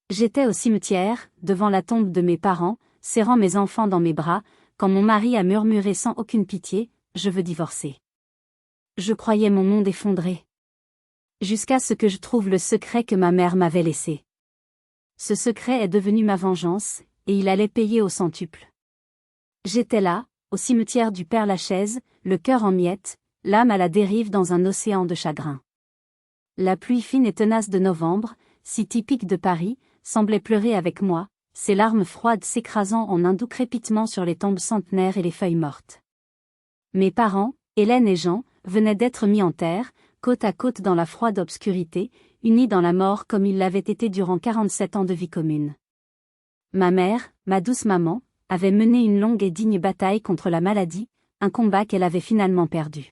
J'étais au cimetière, devant la tombe de mes parents, serrant mes enfants dans mes bras, quand mon mari a murmuré sans aucune pitié, « Je veux divorcer ». Je croyais mon monde effondré. Jusqu'à ce que je trouve le secret que ma mère m'avait laissé. Ce secret est devenu ma vengeance, et il allait payer au centuple. J'étais là, au cimetière du Père-Lachaise, le cœur en miettes, l'âme à la dérive dans un océan de chagrin. La pluie fine et tenace de novembre, si typique de Paris, semblait pleurer avec moi, ses larmes froides s'écrasant en un doux crépitement sur les tombes centenaires et les feuilles mortes. Mes parents, Hélène et Jean, venaient d'être mis en terre, côte à côte dans la froide obscurité, unis dans la mort comme ils l'avaient été durant 47 ans de vie commune. Ma mère, ma douce maman, avait mené une longue et digne bataille contre la maladie, un combat qu'elle avait finalement perdu.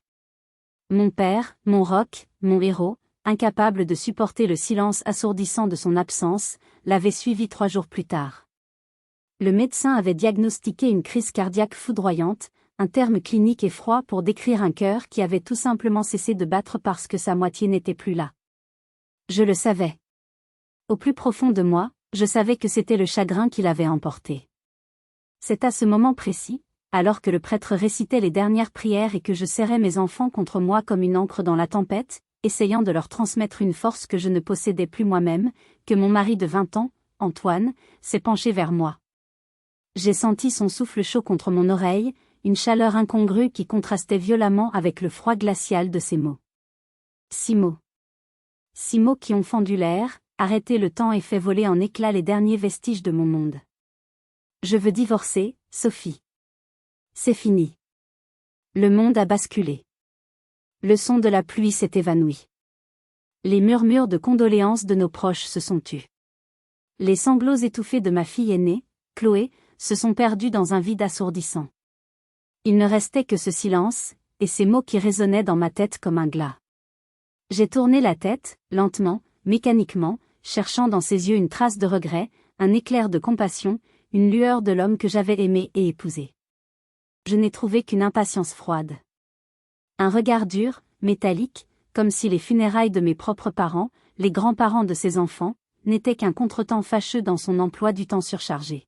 Mon père, mon roc, mon héros, incapable de supporter le silence assourdissant de son absence, l'avait suivi 3 jours plus tard. Le médecin avait diagnostiqué une crise cardiaque foudroyante, un terme clinique et froid pour décrire un cœur qui avait tout simplement cessé de battre parce que sa moitié n'était plus là. Je le savais. Au plus profond de moi, je savais que c'était le chagrin qui l'avait emporté. C'est à ce moment précis, alors que le prêtre récitait les dernières prières et que je serrais mes enfants contre moi comme une ancre dans la tempête, essayant de leur transmettre une force que je ne possédais plus moi-même, que mon mari de 20 ans, Antoine, s'est penché vers moi. J'ai senti son souffle chaud contre mon oreille, une chaleur incongrue qui contrastait violemment avec le froid glacial de ses mots. 6 mots. 6 mots qui ont fendu l'air, arrêté le temps et fait voler en éclats les derniers vestiges de mon monde. Je veux divorcer, Sophie. C'est fini. Le monde a basculé. Le son de la pluie s'est évanoui. Les murmures de condoléances de nos proches se sont tus. Les sanglots étouffés de ma fille aînée, Chloé, se sont perdus dans un vide assourdissant. Il ne restait que ce silence, et ces mots qui résonnaient dans ma tête comme un glas. J'ai tourné la tête, lentement, mécaniquement, cherchant dans ses yeux une trace de regret, un éclair de compassion, une lueur de l'homme que j'avais aimé et épousé. Je n'ai trouvé qu'une impatience froide. Un regard dur, métallique, comme si les funérailles de mes propres parents, les grands-parents de ses enfants, n'étaient qu'un contretemps fâcheux dans son emploi du temps surchargé.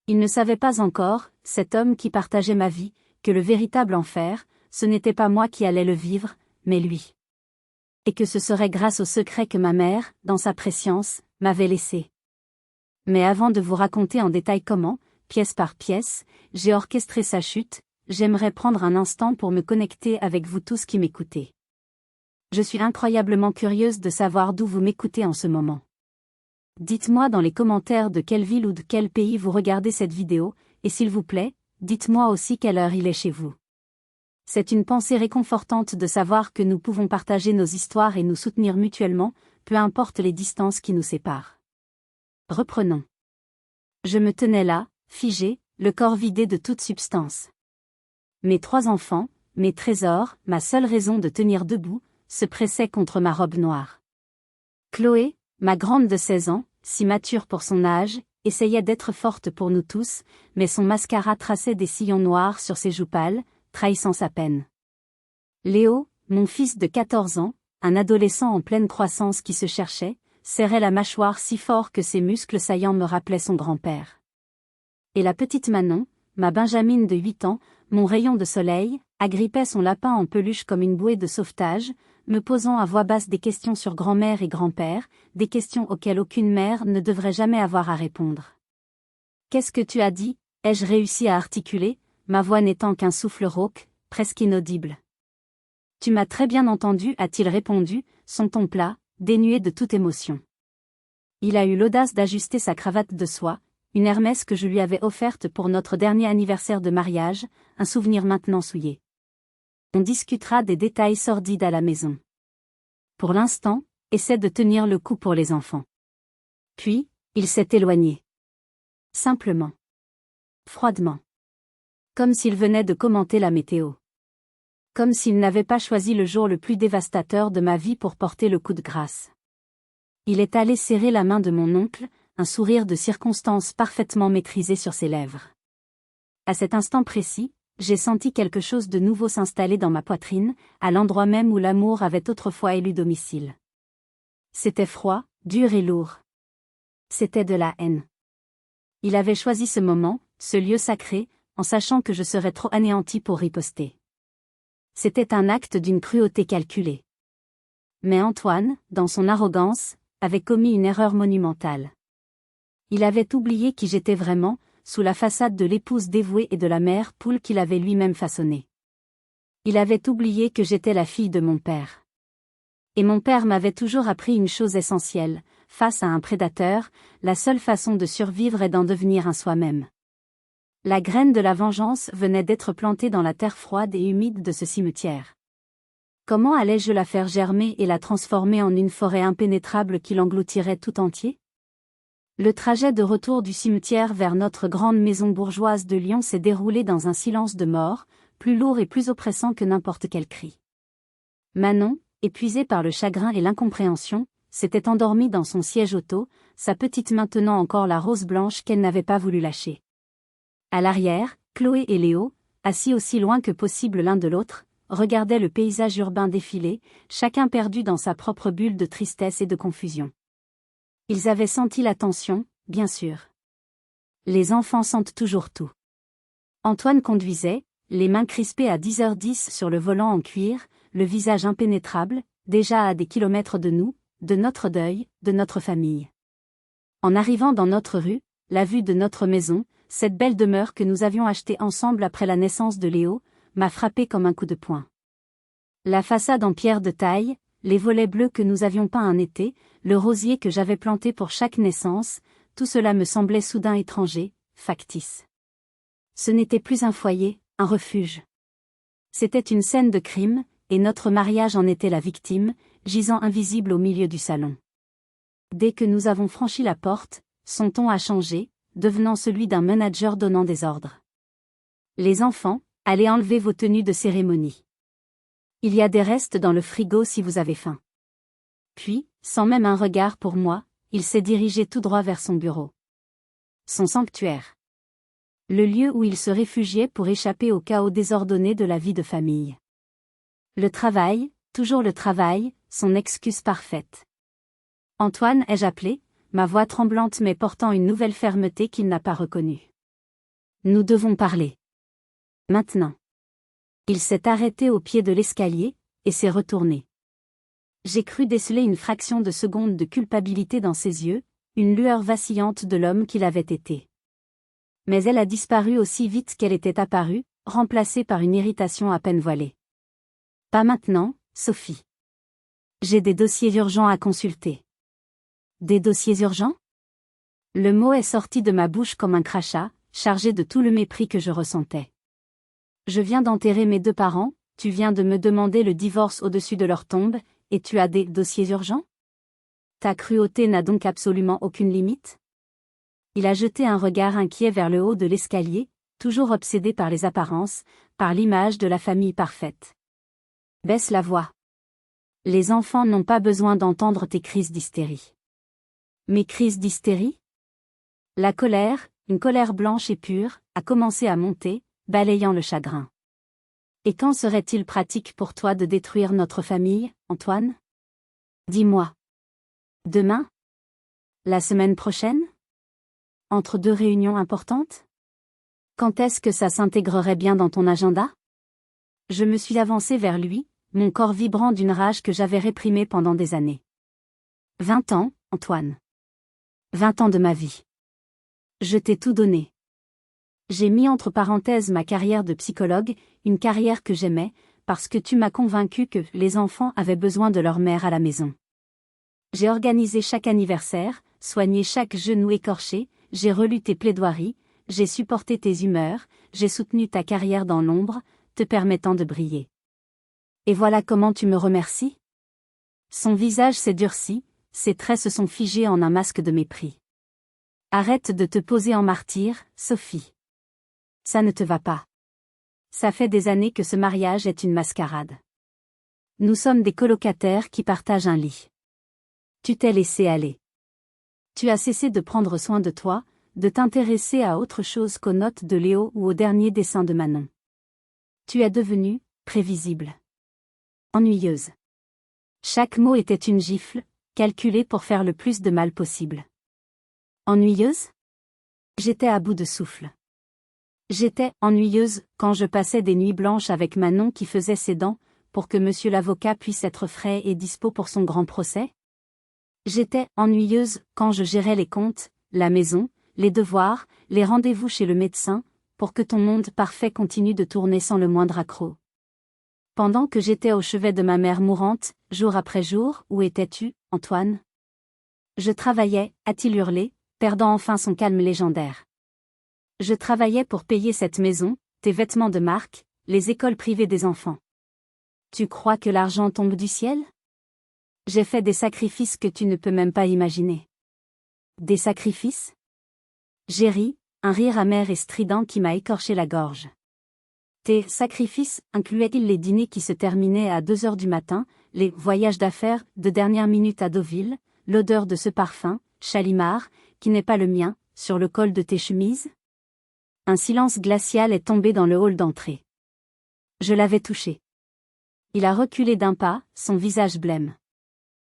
Il ne savait pas encore, cet homme qui partageait ma vie, que le véritable enfer, ce n'était pas moi qui allais le vivre, mais lui. Et que ce serait grâce au secret que ma mère, dans sa prescience, m'avait laissé. Mais avant de vous raconter en détail comment, pièce par pièce, j'ai orchestré sa chute, j'aimerais prendre un instant pour me connecter avec vous tous qui m'écoutez. Je suis incroyablement curieuse de savoir d'où vous m'écoutez en ce moment. Dites-moi dans les commentaires de quelle ville ou de quel pays vous regardez cette vidéo, et s'il vous plaît, dites-moi aussi quelle heure il est chez vous. C'est une pensée réconfortante de savoir que nous pouvons partager nos histoires et nous soutenir mutuellement, peu importe les distances qui nous séparent. Reprenons. Je me tenais là, figé, le corps vidé de toute substance. Mes 3 enfants, mes trésors, ma seule raison de tenir debout, se pressaient contre ma robe noire. Chloé, ma grande de 16 ans, si mature pour son âge, essayait d'être forte pour nous tous, mais son mascara traçait des sillons noirs sur ses joues pâles, trahissant sa peine. Léo, mon fils de 14 ans, un adolescent en pleine croissance qui se cherchait, serrait la mâchoire si fort que ses muscles saillants me rappelaient son grand-père. Et la petite Manon, ma Benjamine de 8 ans, mon rayon de soleil, agrippait son lapin en peluche comme une bouée de sauvetage, me posant à voix basse des questions sur grand-mère et grand-père, des questions auxquelles aucune mère ne devrait jamais avoir à répondre. « Qu'est-ce que tu as dit ?» ai-je réussi à articuler, ma voix n'étant qu'un souffle rauque, presque inaudible. « Tu m'as très bien entendu » a-t-il répondu, son ton plat, dénué de toute émotion. Il a eu l'audace d'ajuster sa cravate de soie, une Hermès que je lui avais offerte pour notre dernier anniversaire de mariage, un souvenir maintenant souillé. On discutera des détails sordides à la maison. Pour l'instant, essaie de tenir le coup pour les enfants. Puis, il s'est éloigné. Simplement. Froidement. Comme s'il venait de commenter la météo. Comme s'il n'avait pas choisi le jour le plus dévastateur de ma vie pour porter le coup de grâce. Il est allé serrer la main de mon oncle, un sourire de circonstance parfaitement maîtrisé sur ses lèvres. À cet instant précis, j'ai senti quelque chose de nouveau s'installer dans ma poitrine, à l'endroit même où l'amour avait autrefois élu domicile. C'était froid, dur et lourd. C'était de la haine. Il avait choisi ce moment, ce lieu sacré, en sachant que je serais trop anéanti pour riposter. C'était un acte d'une cruauté calculée. Mais Antoine, dans son arrogance, avait commis une erreur monumentale. Il avait oublié qui j'étais vraiment, sous la façade de l'épouse dévouée et de la mère poule qu'il avait lui-même façonnée. Il avait oublié que j'étais la fille de mon père. Et mon père m'avait toujours appris une chose essentielle, face à un prédateur, la seule façon de survivre est d'en devenir un soi-même. La graine de la vengeance venait d'être plantée dans la terre froide et humide de ce cimetière. Comment allais-je la faire germer et la transformer en une forêt impénétrable qui l'engloutirait tout entier? Le trajet de retour du cimetière vers notre grande maison bourgeoise de Lyon s'est déroulé dans un silence de mort, plus lourd et plus oppressant que n'importe quel cri. Manon, épuisée par le chagrin et l'incompréhension, s'était endormie dans son siège auto, sa petite main tenant encore la rose blanche qu'elle n'avait pas voulu lâcher. À l'arrière, Chloé et Léo, assis aussi loin que possible l'un de l'autre, regardaient le paysage urbain défiler, chacun perdu dans sa propre bulle de tristesse et de confusion. Ils avaient senti la tension, bien sûr. Les enfants sentent toujours tout. Antoine conduisait, les mains crispées à 10h10 sur le volant en cuir, le visage impénétrable, déjà à des kilomètres de nous, de notre deuil, de notre famille. En arrivant dans notre rue, la vue de notre maison, cette belle demeure que nous avions achetée ensemble après la naissance de Léo, m'a frappé comme un coup de poing. La façade en pierre de taille, les volets bleus que nous avions peints un été, le rosier que j'avais planté pour chaque naissance, tout cela me semblait soudain étranger, factice. Ce n'était plus un foyer, un refuge. C'était une scène de crime, et notre mariage en était la victime, gisant invisible au milieu du salon. Dès que nous avons franchi la porte, son ton a changé, devenant celui d'un manager donnant des ordres. Les enfants, allez enlever vos tenues de cérémonie. Il y a des restes dans le frigo si vous avez faim. Puis, sans même un regard pour moi, il s'est dirigé tout droit vers son bureau. Son sanctuaire. Le lieu où il se réfugiait pour échapper au chaos désordonné de la vie de famille. Le travail, toujours le travail, son excuse parfaite. Antoine, ai-je appelé, ma voix tremblante mais portant une nouvelle fermeté qu'il n'a pas reconnue. Nous devons parler. Maintenant. Il s'est arrêté au pied de l'escalier, et s'est retourné. J'ai cru déceler une fraction de seconde de culpabilité dans ses yeux, une lueur vacillante de l'homme qu'il avait été. Mais elle a disparu aussi vite qu'elle était apparue, remplacée par une irritation à peine voilée. Pas maintenant, Sophie. J'ai des dossiers urgents à consulter. Des dossiers urgents? Le mot est sorti de ma bouche comme un crachat, chargé de tout le mépris que je ressentais. Je viens d'enterrer mes deux parents, tu viens de me demander le divorce au-dessus de leur tombe, et tu as des dossiers urgents? Ta cruauté n'a donc absolument aucune limite? Il a jeté un regard inquiet vers le haut de l'escalier, toujours obsédé par les apparences, par l'image de la famille parfaite. Baisse la voix. Les enfants n'ont pas besoin d'entendre tes crises d'hystérie. Mes crises d'hystérie? La colère, une colère blanche et pure, a commencé à monter, balayant le chagrin. Et quand serait-il pratique pour toi de détruire notre famille, Antoine? Dis-moi. Demain? La semaine prochaine? Entre deux réunions importantes? Quand est-ce que ça s'intégrerait bien dans ton agenda? Je me suis avancé vers lui, mon corps vibrant d'une rage que j'avais réprimée pendant des années. 20 ans, Antoine. 20 ans de ma vie. Je t'ai tout donné. J'ai mis entre parenthèses ma carrière de psychologue, une carrière que j'aimais, parce que tu m'as convaincu que les enfants avaient besoin de leur mère à la maison. J'ai organisé chaque anniversaire, soigné chaque genou écorché, j'ai relu tes plaidoiries, j'ai supporté tes humeurs, j'ai soutenu ta carrière dans l'ombre, te permettant de briller. Et voilà comment tu me remercies? Son visage s'est durci, ses traits se sont figés en un masque de mépris. Arrête de te poser en martyr, Sophie. Ça ne te va pas. Ça fait des années que ce mariage est une mascarade. Nous sommes des colocataires qui partagent un lit. Tu t'es laissé aller. Tu as cessé de prendre soin de toi, de t'intéresser à autre chose qu'aux notes de Léo ou aux derniers dessins de Manon. Tu es devenue prévisible. Ennuyeuse. Chaque mot était une gifle, calculée pour faire le plus de mal possible. Ennuyeuse? J'étais à bout de souffle. J'étais ennuyeuse quand je passais des nuits blanches avec Manon qui faisait ses dents, pour que monsieur l'avocat puisse être frais et dispo pour son grand procès. J'étais ennuyeuse quand je gérais les comptes, la maison, les devoirs, les rendez-vous chez le médecin, pour que ton monde parfait continue de tourner sans le moindre accroc. Pendant que j'étais au chevet de ma mère mourante, jour après jour, où étais-tu, Antoine? Je travaillais, a-t-il hurlé, perdant enfin son calme légendaire. Je travaillais pour payer cette maison, tes vêtements de marque, les écoles privées des enfants. Tu crois que l'argent tombe du ciel? J'ai fait des sacrifices que tu ne peux même pas imaginer. Des sacrifices? J'ai ri, un rire amer et strident qui m'a écorché la gorge. Tes sacrifices incluaient-ils les dîners qui se terminaient à 2 heures du matin, les voyages d'affaires de dernière minute à Deauville, l'odeur de ce parfum, Chalimard, qui n'est pas le mien, sur le col de tes chemises? Un silence glacial est tombé dans le hall d'entrée. Je l'avais touché. Il a reculé d'un pas, son visage blême.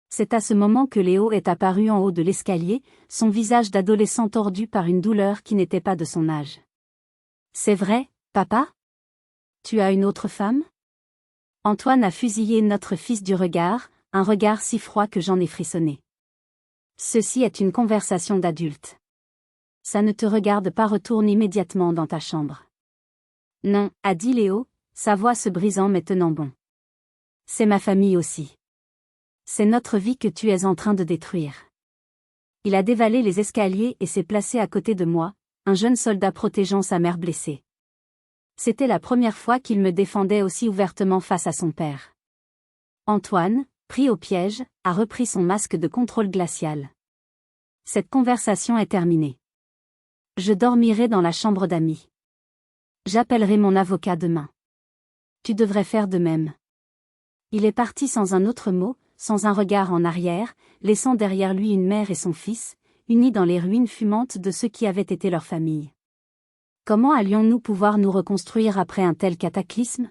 C'est à ce moment que Léo est apparu en haut de l'escalier, son visage d'adolescent tordu par une douleur qui n'était pas de son âge. C'est vrai, papa? Tu as une autre femme? Antoine a fusillé notre fils du regard, un regard si froid que j'en ai frissonné. Ceci est une conversation d'adulte. Ça ne te regarde pas, retourne immédiatement dans ta chambre. Non, a dit Léo, sa voix se brisant mais tenant bon. C'est ma famille aussi. C'est notre vie que tu es en train de détruire. Il a dévalé les escaliers et s'est placé à côté de moi, un jeune soldat protégeant sa mère blessée. C'était la première fois qu'il me défendait aussi ouvertement face à son père. Antoine, pris au piège, a repris son masque de contrôle glacial. Cette conversation est terminée. Je dormirai dans la chambre d'amis. J'appellerai mon avocat demain. Tu devrais faire de même. Il est parti sans un autre mot, sans un regard en arrière, laissant derrière lui une mère et son fils, unis dans les ruines fumantes de ce qui avait été leur famille. Comment allions-nous pouvoir nous reconstruire après un tel cataclysme?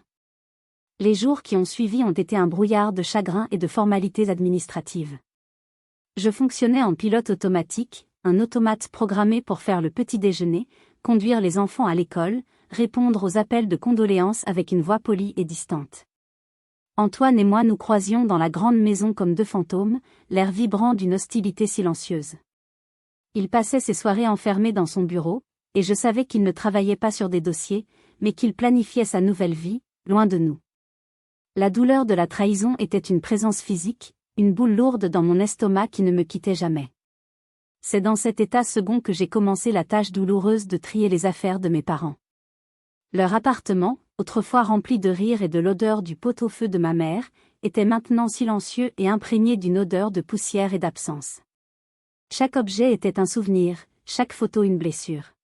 Les jours qui ont suivi ont été un brouillard de chagrin et de formalités administratives. Je fonctionnais en pilote automatique, un automate programmé pour faire le petit déjeuner, conduire les enfants à l'école, répondre aux appels de condoléances avec une voix polie et distante. Antoine et moi nous croisions dans la grande maison comme deux fantômes, l'air vibrant d'une hostilité silencieuse. Il passait ses soirées enfermé dans son bureau, et je savais qu'il ne travaillait pas sur des dossiers, mais qu'il planifiait sa nouvelle vie, loin de nous. La douleur de la trahison était une présence physique, une boule lourde dans mon estomac qui ne me quittait jamais. C'est dans cet état second que j'ai commencé la tâche douloureuse de trier les affaires de mes parents. Leur appartement, autrefois rempli de rire et de l'odeur du pot-au-feu de ma mère, était maintenant silencieux et imprégné d'une odeur de poussière et d'absence. Chaque objet était un souvenir, chaque photo une blessure.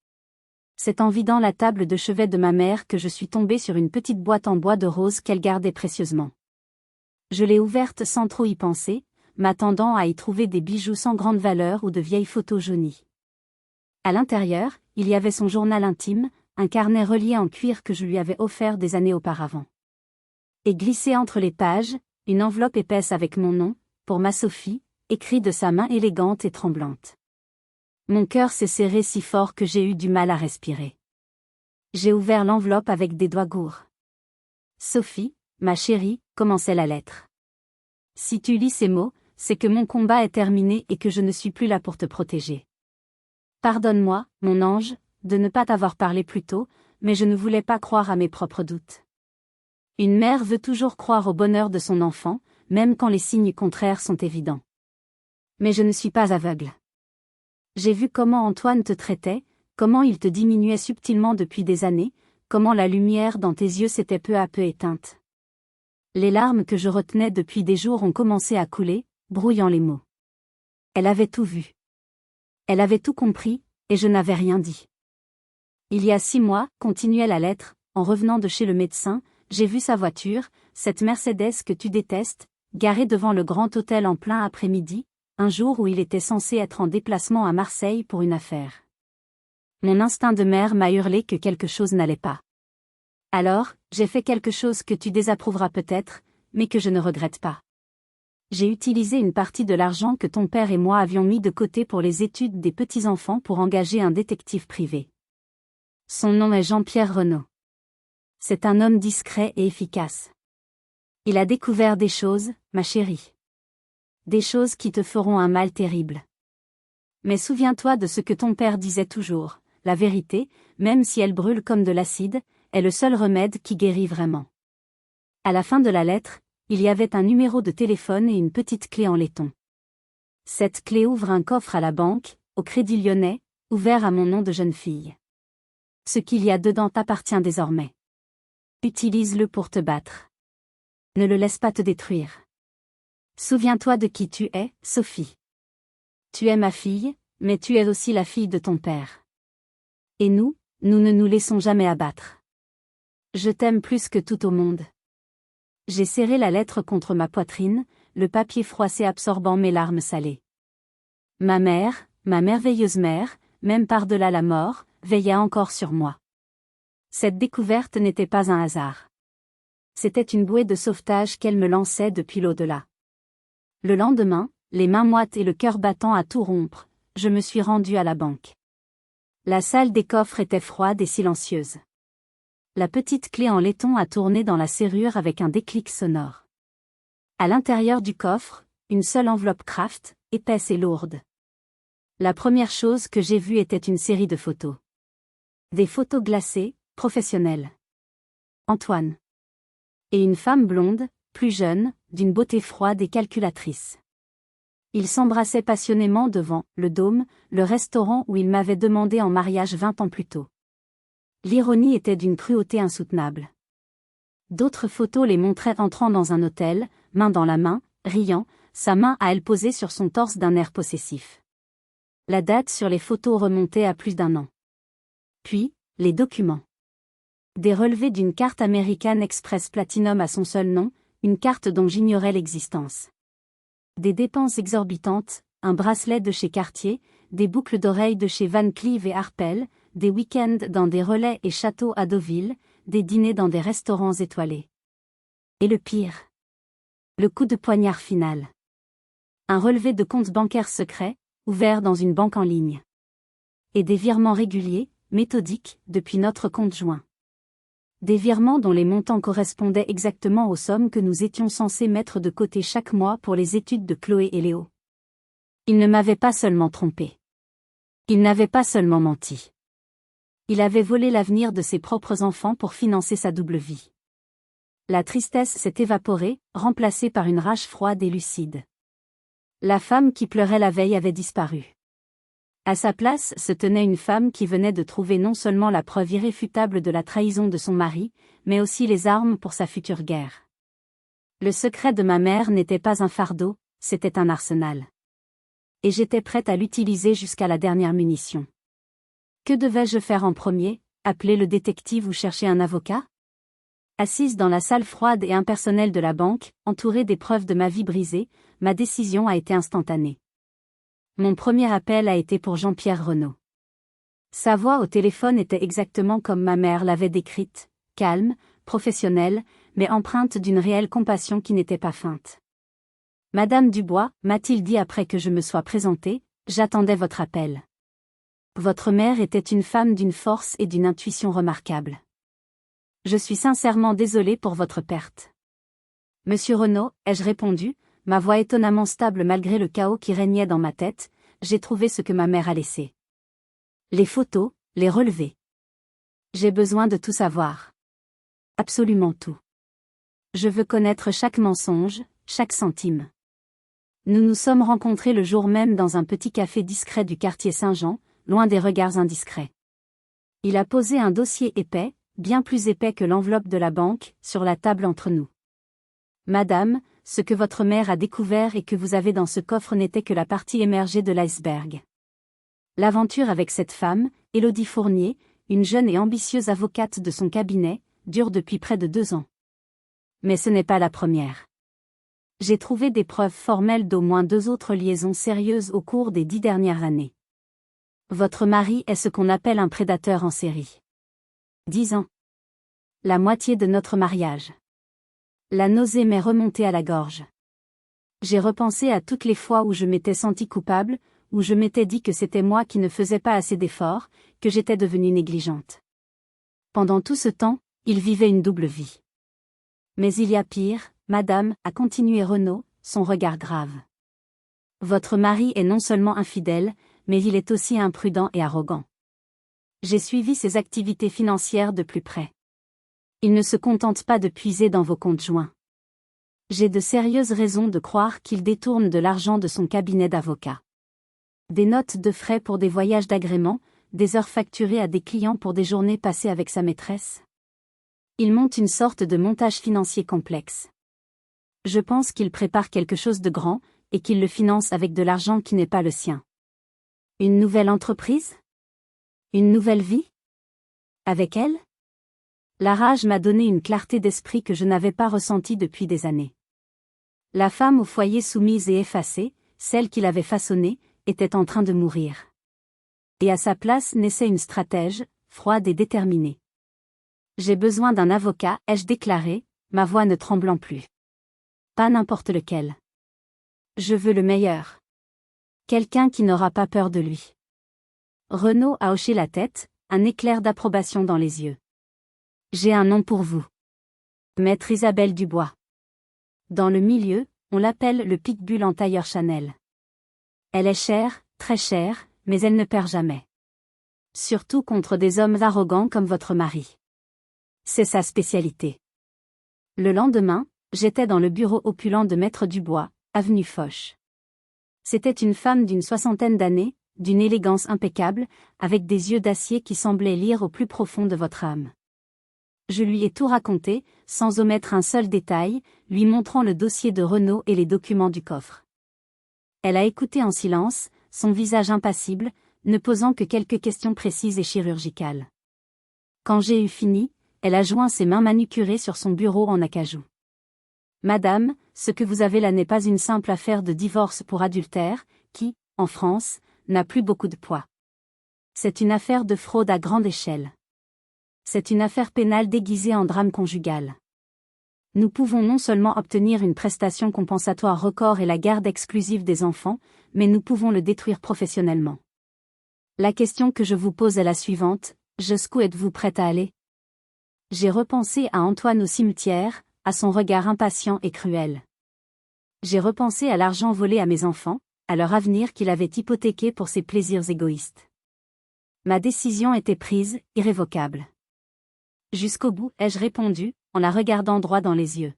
C'est en vidant la table de chevet de ma mère que je suis tombée sur une petite boîte en bois de rose qu'elle gardait précieusement. Je l'ai ouverte sans trop y penser, m'attendant à y trouver des bijoux sans grande valeur ou de vieilles photos jaunies. À l'intérieur, il y avait son journal intime, un carnet relié en cuir que je lui avais offert des années auparavant. Et glissé entre les pages, une enveloppe épaisse avec mon nom, pour ma Sophie, écrit de sa main élégante et tremblante. Mon cœur s'est serré si fort que j'ai eu du mal à respirer. J'ai ouvert l'enveloppe avec des doigts gourds. Sophie, ma chérie, commençait la lettre. Si tu lis ces mots, c'est que mon combat est terminé et que je ne suis plus là pour te protéger. Pardonne-moi, mon ange, de ne pas t'avoir parlé plus tôt, mais je ne voulais pas croire à mes propres doutes. Une mère veut toujours croire au bonheur de son enfant, même quand les signes contraires sont évidents. Mais je ne suis pas aveugle. J'ai vu comment Antoine te traitait, comment il te diminuait subtilement depuis des années, comment la lumière dans tes yeux s'était peu à peu éteinte. Les larmes que je retenais depuis des jours ont commencé à couler, brouillant les mots. Elle avait tout vu. Elle avait tout compris, et je n'avais rien dit. Il y a 6 mois, continuait la lettre, en revenant de chez le médecin, j'ai vu sa voiture, cette Mercedes que tu détestes, garée devant le grand hôtel en plein après-midi, un jour où il était censé être en déplacement à Marseille pour une affaire. Mon instinct de mère m'a hurlé que quelque chose n'allait pas. Alors, j'ai fait quelque chose que tu désapprouveras peut-être, mais que je ne regrette pas. J'ai utilisé une partie de l'argent que ton père et moi avions mis de côté pour les études des petits-enfants pour engager un détective privé. Son nom est Jean-Pierre Renaud. C'est un homme discret et efficace. Il a découvert des choses, ma chérie. Des choses qui te feront un mal terrible. Mais souviens-toi de ce que ton père disait toujours, la vérité, même si elle brûle comme de l'acide, est le seul remède qui guérit vraiment. À la fin de la lettre, il y avait un numéro de téléphone et une petite clé en laiton. Cette clé ouvre un coffre à la banque, au Crédit Lyonnais, ouvert à mon nom de jeune fille. Ce qu'il y a dedans t'appartient désormais. Utilise-le pour te battre. Ne le laisse pas te détruire. Souviens-toi de qui tu es, Sophie. Tu es ma fille, mais tu es aussi la fille de ton père. Et nous ne nous laissons jamais abattre. Je t'aime plus que tout au monde. J'ai serré la lettre contre ma poitrine, le papier froissé absorbant mes larmes salées. Ma mère, ma merveilleuse mère, même par-delà la mort, veillait encore sur moi. Cette découverte n'était pas un hasard. C'était une bouée de sauvetage qu'elle me lançait depuis l'au-delà. Le lendemain, les mains moites et le cœur battant à tout rompre, je me suis rendue à la banque. La salle des coffres était froide et silencieuse. La petite clé en laiton a tourné dans la serrure avec un déclic sonore. À l'intérieur du coffre, une seule enveloppe Kraft, épaisse et lourde. La première chose que j'ai vue était une série de photos. Des photos glacées, professionnelles. Antoine. Et une femme blonde, plus jeune, d'une beauté froide et calculatrice. Ils s'embrassaient passionnément devant le Dôme, le restaurant où il m'avait demandé en mariage 20 ans plus tôt. L'ironie était d'une cruauté insoutenable. D'autres photos les montraient entrant dans un hôtel, main dans la main, riant, sa main à elle posée sur son torse d'un air possessif. La date sur les photos remontait à plus d'1 an. Puis, les documents. Des relevés d'une carte American Express Platinum à son seul nom, une carte dont j'ignorais l'existence. Des dépenses exorbitantes, un bracelet de chez Cartier, des boucles d'oreilles de chez Van Cleef et Arpels, des week-ends dans des relais et châteaux à Deauville, des dîners dans des restaurants étoilés. Et le pire. Le coup de poignard final. Un relevé de compte bancaire secret, ouvert dans une banque en ligne. Et des virements réguliers, méthodiques, depuis notre compte joint. Des virements dont les montants correspondaient exactement aux sommes que nous étions censés mettre de côté chaque mois pour les études de Chloé et Léo. Il ne m'avait pas seulement trompé. Il n'avait pas seulement menti. Il avait volé l'avenir de ses propres enfants pour financer sa double vie. La tristesse s'est évaporée, remplacée par une rage froide et lucide. La femme qui pleurait la veille avait disparu. À sa place se tenait une femme qui venait de trouver non seulement la preuve irréfutable de la trahison de son mari, mais aussi les armes pour sa future guerre. Le secret de ma mère n'était pas un fardeau, c'était un arsenal. Et j'étais prête à l'utiliser jusqu'à la dernière munition. Que devais-je faire en premier, appeler le détective ou chercher un avocat? Assise dans la salle froide et impersonnelle de la banque, entourée des preuves de ma vie brisée, ma décision a été instantanée. Mon premier appel a été pour Jean-Pierre Renaud. Sa voix au téléphone était exactement comme ma mère l'avait décrite, calme, professionnelle, mais empreinte d'une réelle compassion qui n'était pas feinte. Madame Dubois, m'a-t-il dit après que je me sois présentée, j'attendais votre appel. Votre mère était une femme d'une force et d'une intuition remarquables. Je suis sincèrement désolée pour votre perte. Monsieur Renaud, ai-je répondu, ma voix étonnamment stable malgré le chaos qui régnait dans ma tête, j'ai trouvé ce que ma mère a laissé. Les photos, les relevés. J'ai besoin de tout savoir. Absolument tout. Je veux connaître chaque mensonge, chaque centime. Nous nous sommes rencontrés le jour même dans un petit café discret du quartier Saint-Jean, loin des regards indiscrets. Il a posé un dossier épais, bien plus épais que l'enveloppe de la banque, sur la table entre nous. Madame, ce que votre mère a découvert et que vous avez dans ce coffre n'était que la partie émergée de l'iceberg. L'aventure avec cette femme, Élodie Fournier, une jeune et ambitieuse avocate de son cabinet, dure depuis près de 2 ans. Mais ce n'est pas la première. J'ai trouvé des preuves formelles d'au moins 2 autres liaisons sérieuses au cours des 10 dernières années. Votre mari est ce qu'on appelle un prédateur en série. 10 ans. La moitié de notre mariage. La nausée m'est remontée à la gorge. J'ai repensé à toutes les fois où je m'étais senti coupable, où je m'étais dit que c'était moi qui ne faisais pas assez d'efforts, que j'étais devenue négligente. Pendant tout ce temps, il vivait une double vie. Mais il y a pire, madame, a continué Renaud, son regard grave. Votre mari est non seulement infidèle, mais il est aussi imprudent et arrogant. J'ai suivi ses activités financières de plus près. Il ne se contente pas de puiser dans vos comptes joints. J'ai de sérieuses raisons de croire qu'il détourne de l'argent de son cabinet d'avocat. Des notes de frais pour des voyages d'agrément, des heures facturées à des clients pour des journées passées avec sa maîtresse. Il monte une sorte de montage financier complexe. Je pense qu'il prépare quelque chose de grand, et qu'il le finance avec de l'argent qui n'est pas le sien. Une nouvelle entreprise? Une nouvelle vie? Avec elle? La rage m'a donné une clarté d'esprit que je n'avais pas ressentie depuis des années. La femme au foyer soumise et effacée, celle qu'il avait façonnée, était en train de mourir. Et à sa place naissait une stratège, froide et déterminée. J'ai besoin d'un avocat, ai-je déclaré, ma voix ne tremblant plus. Pas n'importe lequel. Je veux le meilleur. Quelqu'un qui n'aura pas peur de lui. Renaud a hoché la tête, un éclair d'approbation dans les yeux. J'ai un nom pour vous. Maître Isabelle Dubois. Dans le milieu, on l'appelle le pitbull en tailleur Chanel. Elle est chère, très chère, mais elle ne perd jamais. Surtout contre des hommes arrogants comme votre mari. C'est sa spécialité. Le lendemain, j'étais dans le bureau opulent de Maître Dubois, avenue Foch. C'était une femme d'une 60aine d'années, d'une élégance impeccable, avec des yeux d'acier qui semblaient lire au plus profond de votre âme. Je lui ai tout raconté, sans omettre un seul détail, lui montrant le dossier de Renaud et les documents du coffre. Elle a écouté en silence, son visage impassible, ne posant que quelques questions précises et chirurgicales. Quand j'ai eu fini, elle a joint ses mains manucurées sur son bureau en acajou. Madame, ce que vous avez là n'est pas une simple affaire de divorce pour adultère, qui, en France, n'a plus beaucoup de poids. C'est une affaire de fraude à grande échelle. C'est une affaire pénale déguisée en drame conjugal. Nous pouvons non seulement obtenir une prestation compensatoire record et la garde exclusive des enfants, mais nous pouvons le détruire professionnellement. La question que je vous pose est la suivante, jusqu'où êtes-vous prête à aller? J'ai repensé à Antoine au cimetière, à son regard impatient et cruel. J'ai repensé à l'argent volé à mes enfants, à leur avenir qu'il avait hypothéqué pour ses plaisirs égoïstes. Ma décision était prise, irrévocable. Jusqu'au bout, ai-je répondu, en la regardant droit dans les yeux.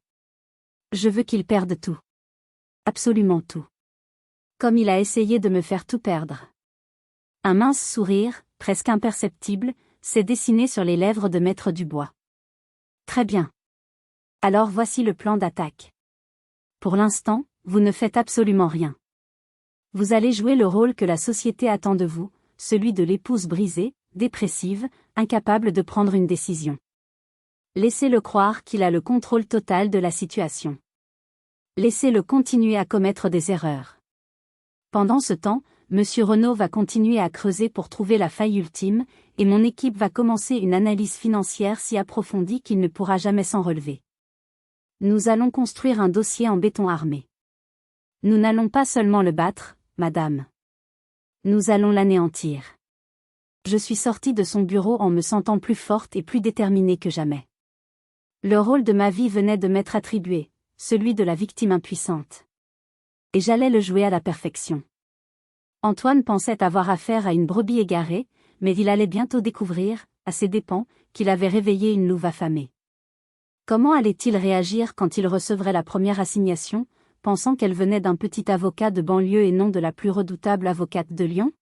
Je veux qu'il perde tout. Absolument tout. Comme il a essayé de me faire tout perdre. Un mince sourire, presque imperceptible, s'est dessiné sur les lèvres de Maître Dubois. Très bien. Alors voici le plan d'attaque. Pour l'instant, vous ne faites absolument rien. Vous allez jouer le rôle que la société attend de vous, celui de l'épouse brisée, dépressive, incapable de prendre une décision. Laissez-le croire qu'il a le contrôle total de la situation. Laissez-le continuer à commettre des erreurs. Pendant ce temps, M. Renaud va continuer à creuser pour trouver la faille ultime, et mon équipe va commencer une analyse financière si approfondie qu'il ne pourra jamais s'en relever. Nous allons construire un dossier en béton armé. Nous n'allons pas seulement le battre, madame. Nous allons l'anéantir. Je suis sortie de son bureau en me sentant plus forte et plus déterminée que jamais. Le rôle de ma vie venait de m'être attribué, celui de la victime impuissante. Et j'allais le jouer à la perfection. Antoine pensait avoir affaire à une brebis égarée, mais il allait bientôt découvrir, à ses dépens, qu'il avait réveillé une louve affamée. Comment allait-il réagir quand il recevrait la première assignation, pensant qu'elle venait d'un petit avocat de banlieue et non de la plus redoutable avocate de Lyon?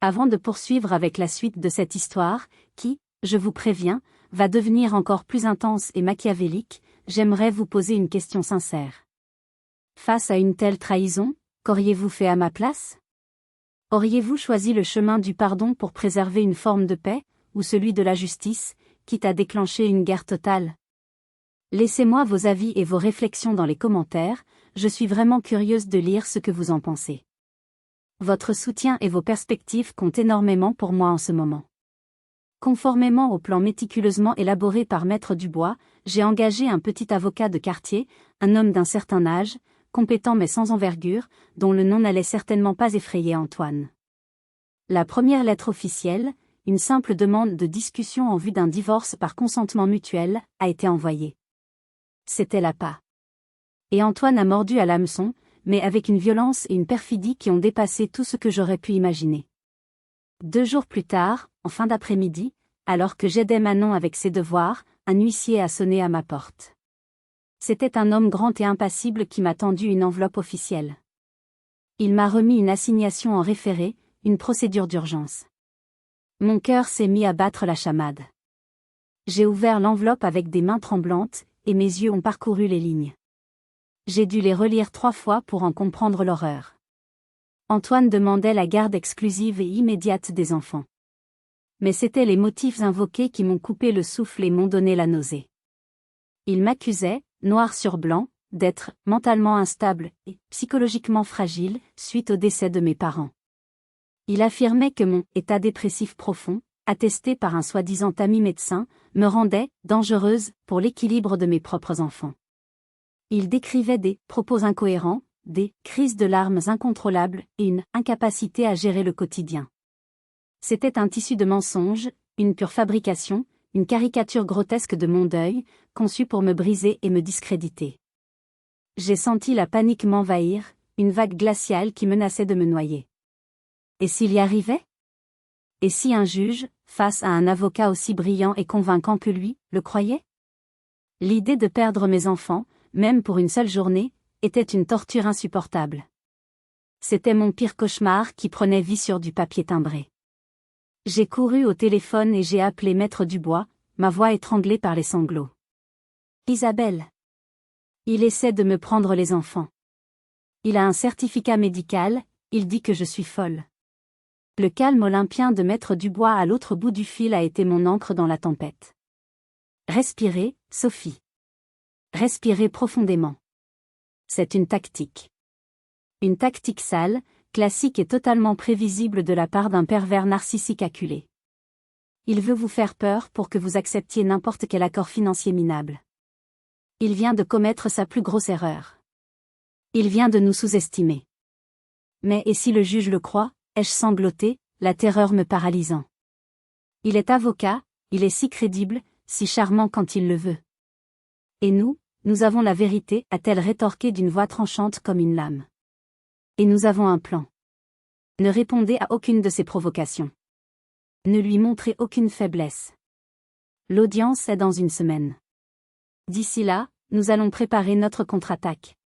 Avant de poursuivre avec la suite de cette histoire, qui, je vous préviens, va devenir encore plus intense et machiavélique, j'aimerais vous poser une question sincère. Face à une telle trahison, qu'auriez-vous fait à ma place? Auriez-vous choisi le chemin du pardon pour préserver une forme de paix, ou celui de la justice, quitte à déclencher une guerre totale? Laissez-moi vos avis et vos réflexions dans les commentaires, je suis vraiment curieuse de lire ce que vous en pensez. Votre soutien et vos perspectives comptent énormément pour moi en ce moment. Conformément au plan méticuleusement élaboré par Maître Dubois, j'ai engagé un petit avocat de quartier, un homme d'un certain âge, compétent mais sans envergure, dont le nom n'allait certainement pas effrayer Antoine. La première lettre officielle, une simple demande de discussion en vue d'un divorce par consentement mutuel, a été envoyée. C'était l'appât. Et Antoine a mordu à l'hameçon, mais avec une violence et une perfidie qui ont dépassé tout ce que j'aurais pu imaginer. 2 jours plus tard, en fin d'après-midi, alors que j'aidais Manon avec ses devoirs, un huissier a sonné à ma porte. C'était un homme grand et impassible qui m'a tendu une enveloppe officielle. Il m'a remis une assignation en référé, une procédure d'urgence. Mon cœur s'est mis à battre la chamade. J'ai ouvert l'enveloppe avec des mains tremblantes, et mes yeux ont parcouru les lignes. J'ai dû les relire 3 fois pour en comprendre l'horreur. Antoine demandait la garde exclusive et immédiate des enfants. Mais c'étaient les motifs invoqués qui m'ont coupé le souffle et m'ont donné la nausée. Il m'accusait, noir sur blanc, d'être mentalement instable et psychologiquement fragile suite au décès de mes parents. Il affirmait que mon état dépressif profond, attesté par un soi-disant ami médecin, me rendait dangereuse pour l'équilibre de mes propres enfants. Il décrivait des propos incohérents, des crises de larmes incontrôlables et une incapacité à gérer le quotidien. C'était un tissu de mensonges, une pure fabrication, une caricature grotesque de mon deuil, conçue pour me briser et me discréditer. J'ai senti la panique m'envahir, une vague glaciale qui menaçait de me noyer. Et s'il y arrivait? Et si un juge, face à un avocat aussi brillant et convaincant que lui, le croyait? L'idée de perdre mes enfants, même pour une seule journée, était une torture insupportable. C'était mon pire cauchemar qui prenait vie sur du papier timbré. J'ai couru au téléphone et j'ai appelé Maître Dubois, ma voix étranglée par les sanglots. Isabelle. Il essaie de me prendre les enfants. Il a un certificat médical, il dit que je suis folle. Le calme olympien de Maître Dubois à l'autre bout du fil a été mon ancre dans la tempête. Respirez, Sophie. Respirez profondément. C'est une tactique. Une tactique sale, classique et totalement prévisible de la part d'un pervers narcissique acculé. Il veut vous faire peur pour que vous acceptiez n'importe quel accord financier minable. Il vient de commettre sa plus grosse erreur. Il vient de nous sous-estimer. Mais et si le juge le croit, ai-je sangloté, la terreur me paralysant. Il est avocat, il est si crédible, si charmant quand il le veut. Et nous avons la vérité, a-t-elle rétorqué d'une voix tranchante comme une lame. Et nous avons un plan. Ne répondez à aucune de ses provocations. Ne lui montrez aucune faiblesse. L'audience est dans une semaine. D'ici là, nous allons préparer notre contre-attaque.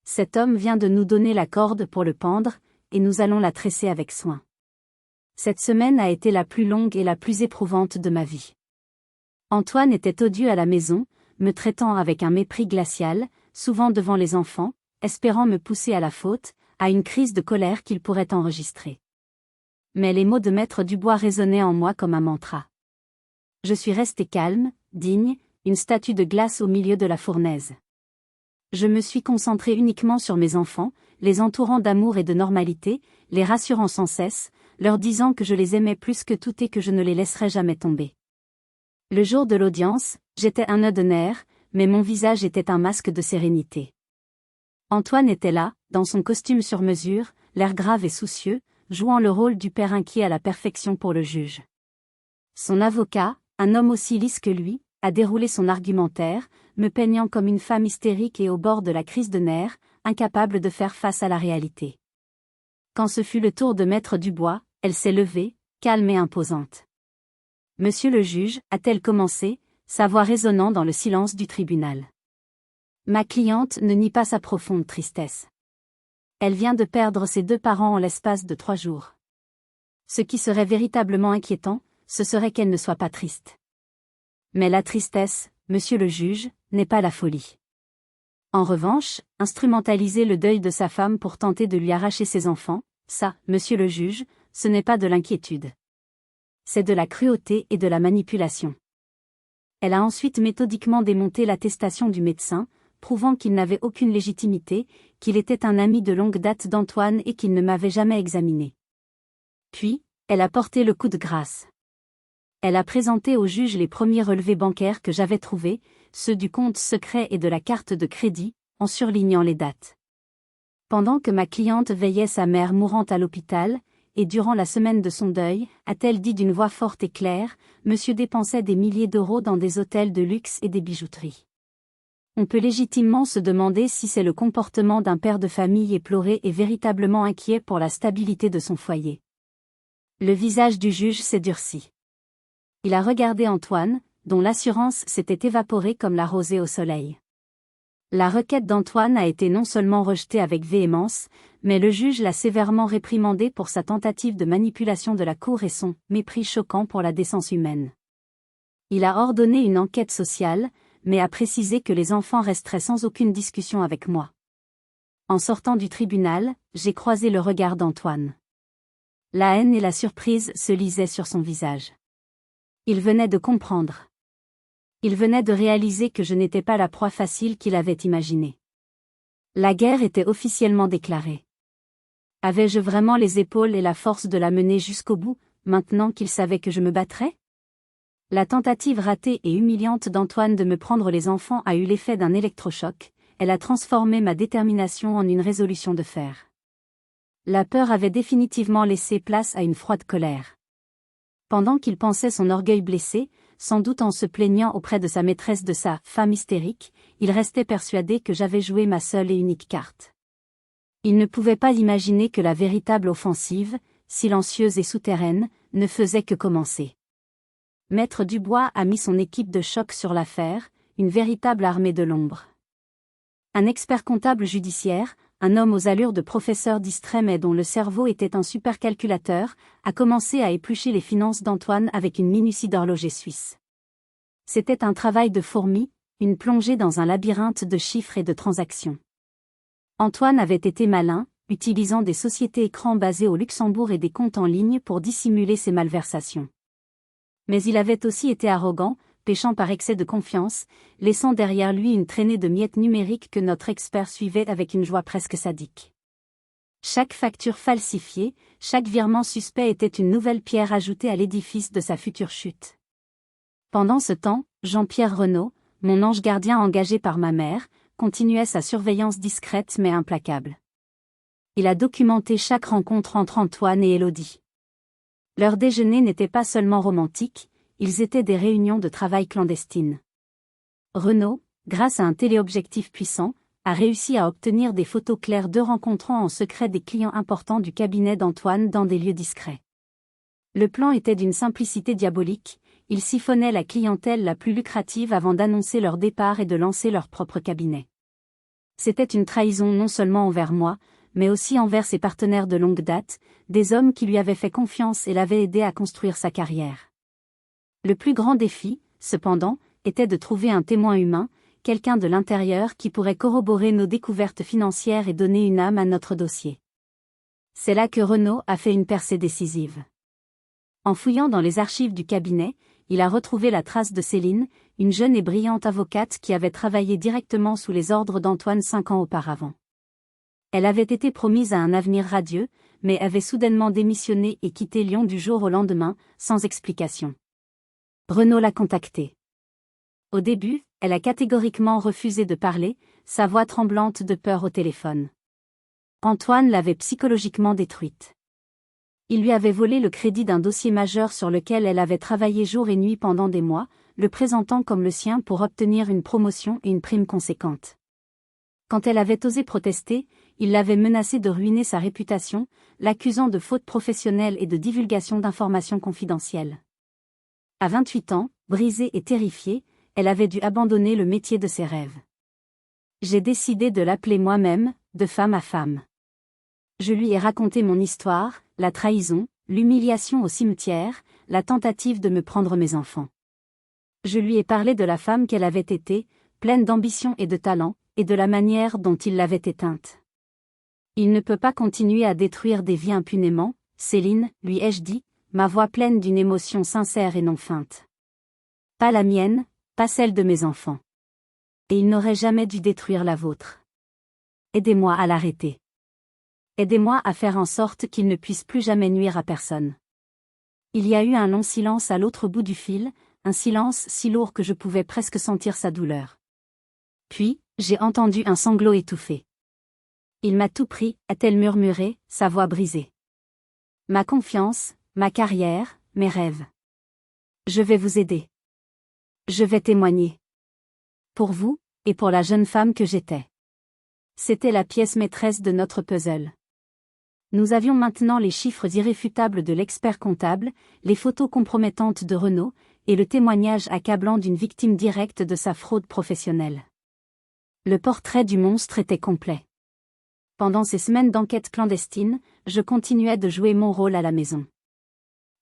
Cet homme vient de nous donner la corde pour le pendre, et nous allons la tresser avec soin. Cette semaine a été la plus longue et la plus éprouvante de ma vie. Antoine était odieux à la maison, me traitant avec un mépris glacial, souvent devant les enfants, espérant me pousser à la faute, à une crise de colère qu'il pourrait enregistrer. Mais les mots de Maître Dubois résonnaient en moi comme un mantra. Je suis restée calme, digne, une statue de glace au milieu de la fournaise. Je me suis concentrée uniquement sur mes enfants, les entourant d'amour et de normalité, les rassurant sans cesse, leur disant que je les aimais plus que tout et que je ne les laisserais jamais tomber. Le jour de l'audience, j'étais un nœud de nerfs, mais mon visage était un masque de sérénité. Antoine était là, dans son costume sur mesure, l'air grave et soucieux, jouant le rôle du père inquiet à la perfection pour le juge. Son avocat, un homme aussi lisse que lui, a déroulé son argumentaire, me peignant comme une femme hystérique et au bord de la crise de nerfs, incapable de faire face à la réalité. Quand ce fut le tour de Maître Dubois, elle s'est levée, calme et imposante. Monsieur le juge, a-t-elle commencé, sa voix résonnant dans le silence du tribunal. Ma cliente ne nie pas sa profonde tristesse. Elle vient de perdre ses 2 parents en l'espace de 3 jours. Ce qui serait véritablement inquiétant, ce serait qu'elle ne soit pas triste. Mais la tristesse, monsieur le juge, n'est pas la folie. En revanche, instrumentaliser le deuil de sa femme pour tenter de lui arracher ses enfants, ça, monsieur le juge, ce n'est pas de l'inquiétude. C'est de la cruauté et de la manipulation. Elle a ensuite méthodiquement démonté l'attestation du médecin, prouvant qu'il n'avait aucune légitimité, qu'il était un ami de longue date d'Antoine et qu'il ne m'avait jamais examiné. Puis, elle a porté le coup de grâce. Elle a présenté au juge les premiers relevés bancaires que j'avais trouvés, ceux du compte secret et de la carte de crédit, en surlignant les dates. Pendant que ma cliente veillait sa mère mourante à l'hôpital, et durant la semaine de son deuil, a-t-elle dit d'une voix forte et claire, monsieur dépensait des milliers d'euros dans des hôtels de luxe et des bijouteries. On peut légitimement se demander si c'est le comportement d'un père de famille éploré et véritablement inquiet pour la stabilité de son foyer. Le visage du juge s'est durci. Il a regardé Antoine, dont l'assurance s'était évaporée comme la rosée au soleil. La requête d'Antoine a été non seulement rejetée avec véhémence, mais le juge l'a sévèrement réprimandé pour sa tentative de manipulation de la cour et son mépris choquant pour la décence humaine. Il a ordonné une enquête sociale, mais a précisé que les enfants resteraient sans aucune discussion avec moi. En sortant du tribunal, j'ai croisé le regard d'Antoine. La haine et la surprise se lisaient sur son visage. Il venait de comprendre. Il venait de réaliser que je n'étais pas la proie facile qu'il avait imaginée. La guerre était officiellement déclarée. Avais-je vraiment les épaules et la force de la mener jusqu'au bout, maintenant qu'il savait que je me battrais ? La tentative ratée et humiliante d'Antoine de me prendre les enfants a eu l'effet d'un électrochoc, elle a transformé ma détermination en une résolution de fer. La peur avait définitivement laissé place à une froide colère. Pendant qu'il pensait son orgueil blessé, sans doute en se plaignant auprès de sa maîtresse de sa femme hystérique, il restait persuadé que j'avais joué ma seule et unique carte. Il ne pouvait pas imaginer que la véritable offensive, silencieuse et souterraine, ne faisait que commencer. Maître Dubois a mis son équipe de choc sur l'affaire, une véritable armée de l'ombre. Un expert comptable judiciaire, un homme aux allures de professeur distrait mais dont le cerveau était un supercalculateur, a commencé à éplucher les finances d'Antoine avec une minutie d'horloger suisse. C'était un travail de fourmi, une plongée dans un labyrinthe de chiffres et de transactions. Antoine avait été malin, utilisant des sociétés écrans basées au Luxembourg et des comptes en ligne pour dissimuler ses malversations. Mais il avait aussi été arrogant, péchant par excès de confiance, laissant derrière lui une traînée de miettes numériques que notre expert suivait avec une joie presque sadique. Chaque facture falsifiée, chaque virement suspect était une nouvelle pierre ajoutée à l'édifice de sa future chute. Pendant ce temps, Jean-Pierre Renaud, mon ange gardien engagé par ma mère, continuait sa surveillance discrète mais implacable. Il a documenté chaque rencontre entre Antoine et Élodie. Leur déjeuner n'était pas seulement romantique, ils étaient des réunions de travail clandestines. Renaud, grâce à un téléobjectif puissant, a réussi à obtenir des photos claires d'eux rencontrant en secret des clients importants du cabinet d'Antoine dans des lieux discrets. Le plan était d'une simplicité diabolique, ils siphonnaient la clientèle la plus lucrative avant d'annoncer leur départ et de lancer leur propre cabinet. C'était une trahison non seulement envers moi, mais aussi envers ses partenaires de longue date, des hommes qui lui avaient fait confiance et l'avaient aidé à construire sa carrière. Le plus grand défi, cependant, était de trouver un témoin humain, quelqu'un de l'intérieur qui pourrait corroborer nos découvertes financières et donner une âme à notre dossier. C'est là que Renaud a fait une percée décisive. En fouillant dans les archives du cabinet, il a retrouvé la trace de Céline, une jeune et brillante avocate qui avait travaillé directement sous les ordres d'Antoine 5 ans auparavant. Elle avait été promise à un avenir radieux, mais avait soudainement démissionné et quitté Lyon du jour au lendemain, sans explication. Renaud l'a contactée. Au début, elle a catégoriquement refusé de parler, sa voix tremblante de peur au téléphone. Antoine l'avait psychologiquement détruite. Il lui avait volé le crédit d'un dossier majeur sur lequel elle avait travaillé jour et nuit pendant des mois, le présentant comme le sien pour obtenir une promotion et une prime conséquente. Quand elle avait osé protester, il l'avait menacée de ruiner sa réputation, l'accusant de faute professionnelle et de divulgation d'informations confidentielles. À 28 ans, brisée et terrifiée, elle avait dû abandonner le métier de ses rêves. J'ai décidé de l'appeler moi-même, de femme à femme. Je lui ai raconté mon histoire, la trahison, l'humiliation au cimetière, la tentative de me prendre mes enfants. Je lui ai parlé de la femme qu'elle avait été, pleine d'ambition et de talent, et de la manière dont il l'avait éteinte. Il ne peut pas continuer à détruire des vies impunément, Céline, lui ai-je dit, ma voix pleine d'une émotion sincère et non feinte. Pas la mienne, pas celle de mes enfants. Et il n'aurait jamais dû détruire la vôtre. Aidez-moi à l'arrêter. Aidez-moi à faire en sorte qu'il ne puisse plus jamais nuire à personne. Il y a eu un long silence à l'autre bout du fil, un silence si lourd que je pouvais presque sentir sa douleur. Puis, j'ai entendu un sanglot étouffé. Il m'a tout pris, a-t-elle murmuré, sa voix brisée. Ma confiance, ma carrière, mes rêves. Je vais vous aider. Je vais témoigner. Pour vous, et pour la jeune femme que j'étais. C'était la pièce maîtresse de notre puzzle. Nous avions maintenant les chiffres irréfutables de l'expert comptable, les photos compromettantes de Renaud, et le témoignage accablant d'une victime directe de sa fraude professionnelle. Le portrait du monstre était complet. Pendant ces semaines d'enquête clandestine, je continuais de jouer mon rôle à la maison.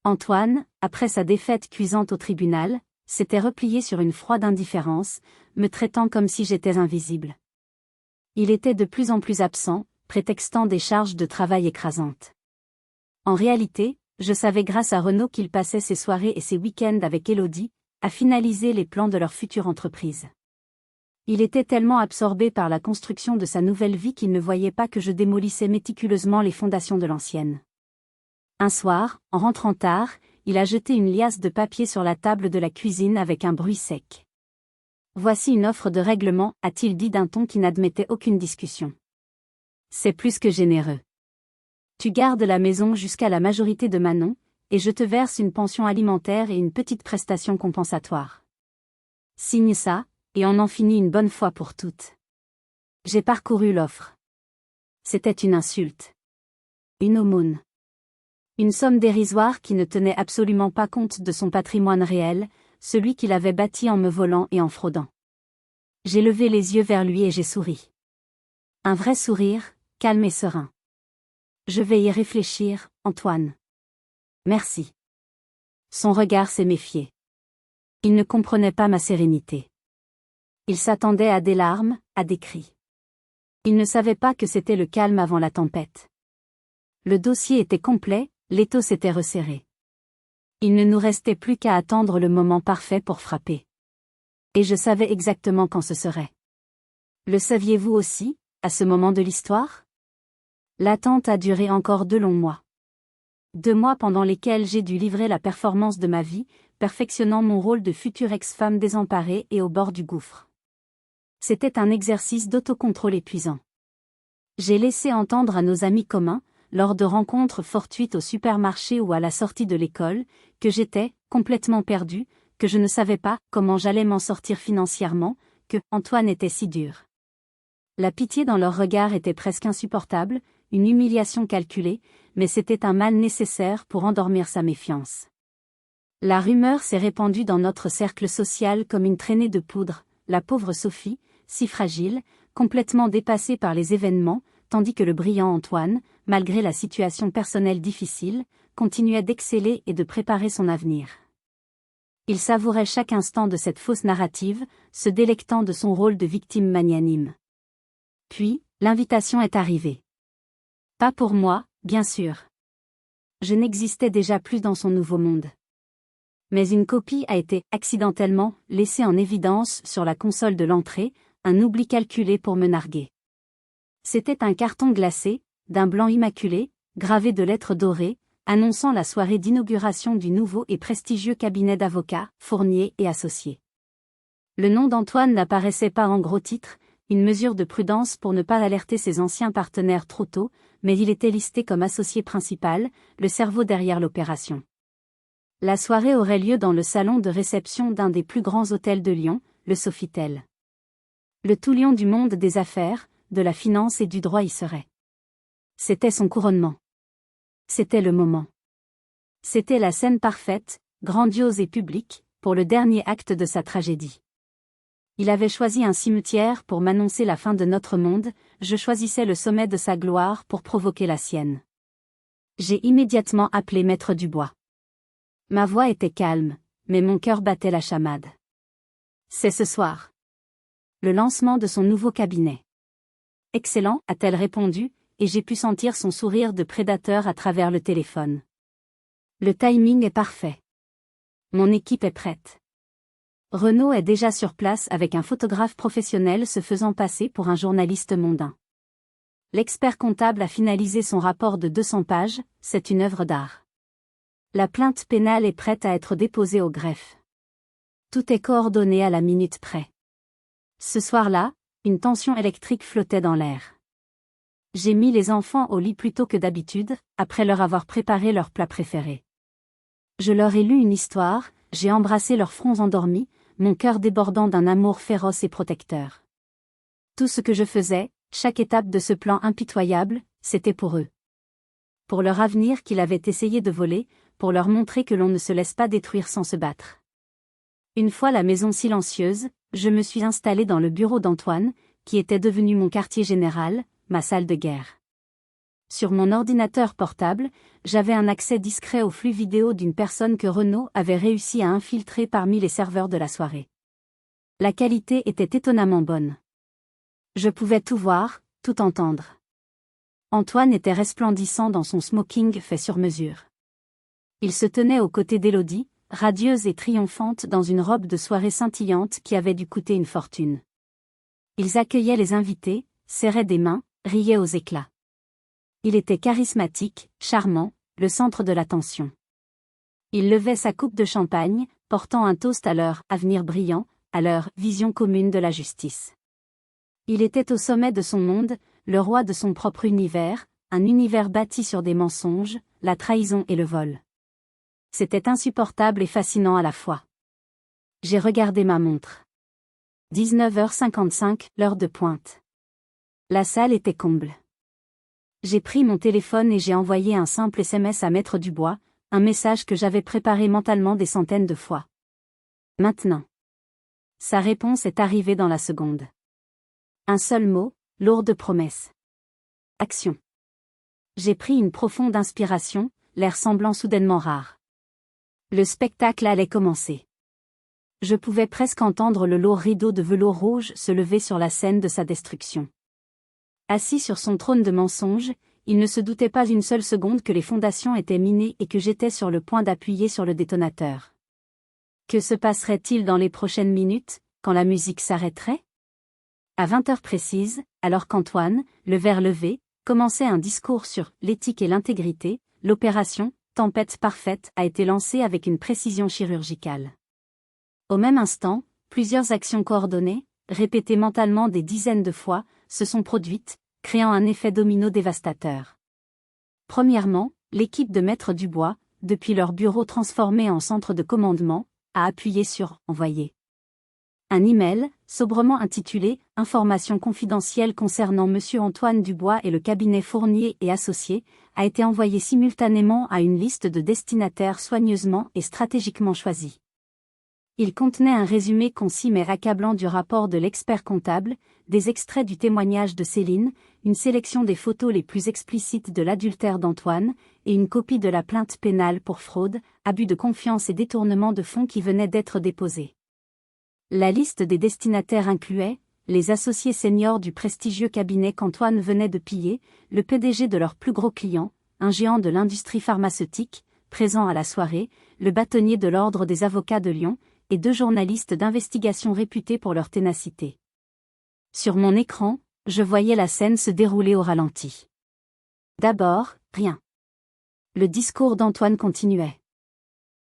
Antoine, après sa défaite cuisante au tribunal, s'était replié sur une froide indifférence, me traitant comme si j'étais invisible. Il était de plus en plus absent, prétextant des charges de travail écrasantes. En réalité, je savais grâce à Renaud qu'il passait ses soirées et ses week-ends avec Élodie, à finaliser les plans de leur future entreprise. Il était tellement absorbé par la construction de sa nouvelle vie qu'il ne voyait pas que je démolissais méticuleusement les fondations de l'ancienne. Un soir, en rentrant tard, il a jeté une liasse de papier sur la table de la cuisine avec un bruit sec. « Voici une offre de règlement », a-t-il dit d'un ton qui n'admettait aucune discussion. C'est plus que généreux. Tu gardes la maison jusqu'à la majorité de Manon, et je te verse une pension alimentaire et une petite prestation compensatoire. Signe ça, et on en finit une bonne fois pour toutes. J'ai parcouru l'offre. C'était une insulte. Une aumône. Une somme dérisoire qui ne tenait absolument pas compte de son patrimoine réel, celui qu'il avait bâti en me volant et en fraudant. J'ai levé les yeux vers lui et j'ai souri. Un vrai sourire, calme et serein. Je vais y réfléchir, Antoine. Merci. Son regard s'est méfié. Il ne comprenait pas ma sérénité. Il s'attendait à des larmes, à des cris. Il ne savait pas que c'était le calme avant la tempête. Le dossier était complet, l'étau s'était resserré. Il ne nous restait plus qu'à attendre le moment parfait pour frapper. Et je savais exactement quand ce serait. Le saviez-vous aussi, à ce moment de l'histoire ? L'attente a duré encore 2 longs mois. 2 mois pendant lesquels j'ai dû livrer la performance de ma vie, perfectionnant mon rôle de future ex-femme désemparée et au bord du gouffre. C'était un exercice d'autocontrôle épuisant. J'ai laissé entendre à nos amis communs, lors de rencontres fortuites au supermarché ou à la sortie de l'école, que j'étais complètement perdue, que je ne savais pas comment j'allais m'en sortir financièrement, que Antoine était si dur. La pitié dans leur regard était presque insupportable, une humiliation calculée, mais c'était un mal nécessaire pour endormir sa méfiance. La rumeur s'est répandue dans notre cercle social comme une traînée de poudre, la pauvre Sophie, si fragile, complètement dépassée par les événements, tandis que le brillant Antoine, malgré la situation personnelle difficile, continuait d'exceller et de préparer son avenir. Il savourait chaque instant de cette fausse narrative, se délectant de son rôle de victime magnanime. Puis, l'invitation est arrivée. Pas pour moi, bien sûr. Je n'existais déjà plus dans son nouveau monde. Mais une copie a été, accidentellement, laissée en évidence sur la console de l'entrée, un oubli calculé pour me narguer. C'était un carton glacé, d'un blanc immaculé, gravé de lettres dorées, annonçant la soirée d'inauguration du nouveau et prestigieux cabinet d'avocats, Fournier et Associés. Le nom d'Antoine n'apparaissait pas en gros titres, une mesure de prudence pour ne pas alerter ses anciens partenaires trop tôt, mais il était listé comme associé principal, le cerveau derrière l'opération. La soirée aurait lieu dans le salon de réception d'un des plus grands hôtels de Lyon, le Sofitel. Le tout lion du monde des affaires, de la finance et du droit y serait. C'était son couronnement. C'était le moment. C'était la scène parfaite, grandiose et publique, pour le dernier acte de sa tragédie. Il avait choisi un cimetière pour m'annoncer la fin de notre monde, je choisissais le sommet de sa gloire pour provoquer la sienne. J'ai immédiatement appelé Maître Dubois. Ma voix était calme, mais mon cœur battait la chamade. C'est ce soir. Le lancement de son nouveau cabinet. Excellent, a-t-elle répondu, et j'ai pu sentir son sourire de prédateur à travers le téléphone. Le timing est parfait. Mon équipe est prête. Renaud est déjà sur place avec un photographe professionnel se faisant passer pour un journaliste mondain. L'expert comptable a finalisé son rapport de 200 pages, c'est une œuvre d'art. La plainte pénale est prête à être déposée au greffe. Tout est coordonné à la minute près. Ce soir-là, une tension électrique flottait dans l'air. J'ai mis les enfants au lit plus tôt que d'habitude, après leur avoir préparé leur plat préféré. Je leur ai lu une histoire, j'ai embrassé leurs fronts endormis, mon cœur débordant d'un amour féroce et protecteur. Tout ce que je faisais, chaque étape de ce plan impitoyable, c'était pour eux. Pour leur avenir qu'ils avaient essayé de voler, pour leur montrer que l'on ne se laisse pas détruire sans se battre. Une fois la maison silencieuse, je me suis installée dans le bureau d'Antoine, qui était devenu mon quartier général, ma salle de guerre. Sur mon ordinateur portable, j'avais un accès discret au flux vidéo d'une personne que Renaud avait réussi à infiltrer parmi les serveurs de la soirée. La qualité était étonnamment bonne. Je pouvais tout voir, tout entendre. Antoine était resplendissant dans son smoking fait sur mesure. Il se tenait aux côtés d'Élodie, radieuse et triomphante dans une robe de soirée scintillante qui avait dû coûter une fortune. Ils accueillaient les invités, serraient des mains, riaient aux éclats. Il était charismatique, charmant, le centre de l'attention. Il levait sa coupe de champagne, portant un toast à leur avenir brillant, à leur vision commune de la justice. Il était au sommet de son monde, le roi de son propre univers, un univers bâti sur des mensonges, la trahison et le vol. C'était insupportable et fascinant à la fois. J'ai regardé ma montre. 19h55, l'heure de pointe. La salle était comble. J'ai pris mon téléphone et j'ai envoyé un simple SMS à Maître Dubois, un message que j'avais préparé mentalement des centaines de fois. Maintenant. Sa réponse est arrivée dans la seconde. Un seul mot, lourde promesse. Action. J'ai pris une profonde inspiration, l'air semblant soudainement rare. Le spectacle allait commencer. Je pouvais presque entendre le lourd rideau de velours rouge se lever sur la scène de sa destruction. Assis sur son trône de mensonges, il ne se doutait pas une seule seconde que les fondations étaient minées et que j'étais sur le point d'appuyer sur le détonateur. Que se passerait-il dans les prochaines minutes, quand la musique s'arrêterait ? À 20h précises, alors qu'Antoine, le verre levé, commençait un discours sur l'éthique et l'intégrité, l'opération « Tempête parfaite » a été lancée avec une précision chirurgicale. Au même instant, plusieurs actions coordonnées, répétées mentalement des dizaines de fois, se sont produites, créant un effet domino dévastateur. Premièrement, l'équipe de Maître Dubois, depuis leur bureau transformé en centre de commandement, a appuyé sur « Envoyer ». Un email, sobrement intitulé « Informations confidentielles concernant Monsieur Antoine Dubois et le cabinet Fournier et Associés » a été envoyé simultanément à une liste de destinataires soigneusement et stratégiquement choisis. Il contenait un résumé concis mais accablant du rapport de l'expert comptable, des extraits du témoignage de Céline, une sélection des photos les plus explicites de l'adultère d'Antoine, et une copie de la plainte pénale pour fraude, abus de confiance et détournement de fonds qui venait d'être déposée. La liste des destinataires incluait les associés seniors du prestigieux cabinet qu'Antoine venait de piller, le PDG de leur plus gros client, un géant de l'industrie pharmaceutique, présent à la soirée, le bâtonnier de l'Ordre des avocats de Lyon, et 2 journalistes d'investigation réputés pour leur ténacité. Sur mon écran, je voyais la scène se dérouler au ralenti. D'abord, rien. Le discours d'Antoine continuait.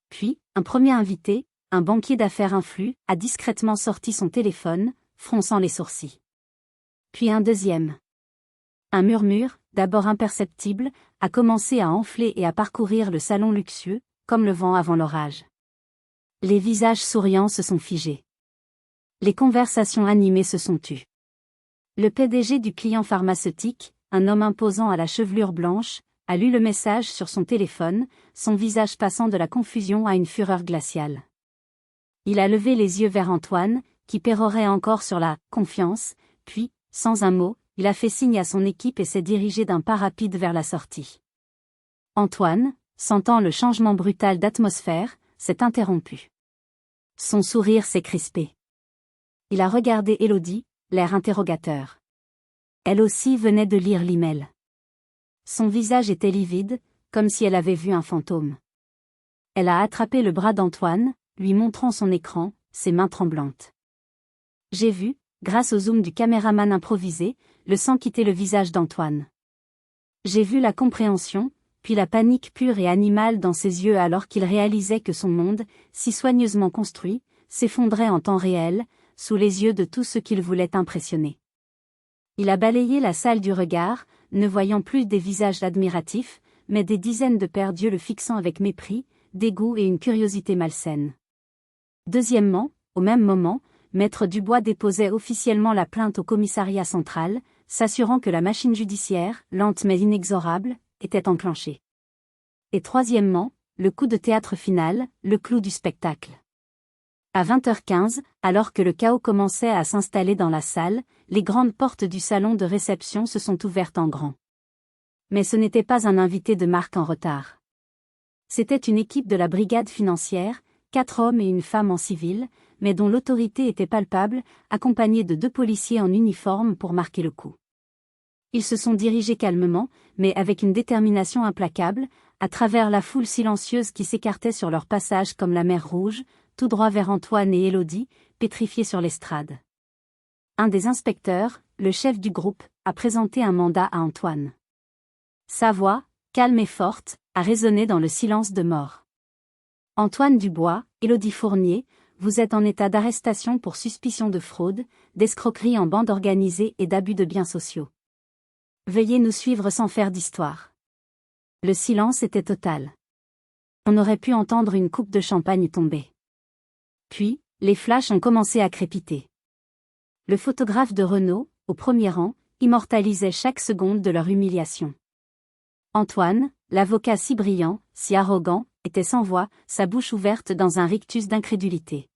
Puis, un premier invité, un banquier d'affaires influent, a discrètement sorti son téléphone, fronçant les sourcils. Puis un deuxième. Un murmure, d'abord imperceptible, a commencé à enfler et à parcourir le salon luxueux, comme le vent avant l'orage. Les visages souriants se sont figés. Les conversations animées se sont tues. Le PDG du client pharmaceutique, un homme imposant à la chevelure blanche, a lu le message sur son téléphone, son visage passant de la confusion à une fureur glaciale. Il a levé les yeux vers Antoine, qui pérorait encore sur la « confiance », puis, sans un mot, il a fait signe à son équipe et s'est dirigé d'un pas rapide vers la sortie. Antoine, sentant le changement brutal d'atmosphère, s'est interrompu. Son sourire s'est crispé. Il a regardé Élodie, l'air interrogateur. Elle aussi venait de lire l'email. Son visage était livide, comme si elle avait vu un fantôme. Elle a attrapé le bras d'Antoine, lui montrant son écran, ses mains tremblantes. J'ai vu, grâce au zoom du caméraman improvisé, le sang quitter le visage d'Antoine. J'ai vu la compréhension, puis la panique pure et animale dans ses yeux alors qu'il réalisait que son monde, si soigneusement construit, s'effondrait en temps réel, sous les yeux de tous ceux qu'il voulait impressionner. Il a balayé la salle du regard, ne voyant plus des visages admiratifs, mais des dizaines de pères d'yeux le fixant avec mépris, dégoût et une curiosité malsaine. Deuxièmement, au même moment, Maître Dubois déposait officiellement la plainte au commissariat central, s'assurant que la machine judiciaire, lente mais inexorable, était enclenchée. Et troisièmement, le coup de théâtre final, le clou du spectacle. À 20h15, alors que le chaos commençait à s'installer dans la salle, les grandes portes du salon de réception se sont ouvertes en grand. Mais ce n'était pas un invité de marque en retard. C'était une équipe de la brigade financière, 4 hommes et une femme en civil, mais dont l'autorité était palpable, accompagnés de 2 policiers en uniforme pour marquer le coup. Ils se sont dirigés calmement, mais avec une détermination implacable, à travers la foule silencieuse qui s'écartait sur leur passage comme la mer Rouge, tout droit vers Antoine et Élodie, pétrifiés sur l'estrade. Un des inspecteurs, le chef du groupe, a présenté un mandat à Antoine. Sa voix, calme et forte, a résonné dans le silence de mort. Antoine Dubois, Élodie Fournier, vous êtes en état d'arrestation pour suspicion de fraude, d'escroquerie en bande organisée et d'abus de biens sociaux. Veuillez nous suivre sans faire d'histoire. Le silence était total. On aurait pu entendre une coupe de champagne tomber. Puis, les flashs ont commencé à crépiter. Le photographe de Renault, au premier rang, immortalisait chaque seconde de leur humiliation. Antoine, l'avocat si brillant, si arrogant, était sans voix, sa bouche ouverte dans un rictus d'incrédulité.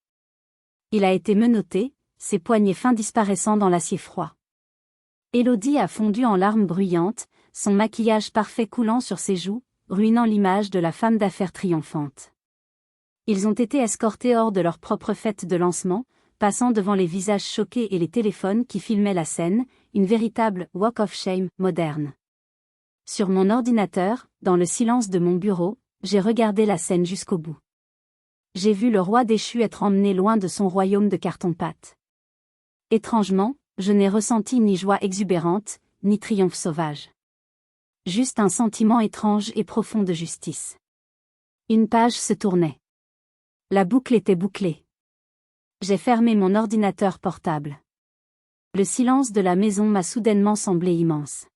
Il a été menotté, ses poignets fins disparaissant dans l'acier froid. Élodie a fondu en larmes bruyantes, son maquillage parfait coulant sur ses joues, ruinant l'image de la femme d'affaires triomphante. Ils ont été escortés hors de leur propre fête de lancement, passant devant les visages choqués et les téléphones qui filmaient la scène, une véritable « walk of shame » moderne. Sur mon ordinateur, dans le silence de mon bureau, j'ai regardé la scène jusqu'au bout. J'ai vu le roi déchu être emmené loin de son royaume de carton-pâte. Étrangement, je n'ai ressenti ni joie exubérante, ni triomphe sauvage. Juste un sentiment étrange et profond de justice. Une page se tournait. La boucle était bouclée. J'ai fermé mon ordinateur portable. Le silence de la maison m'a soudainement semblé immense.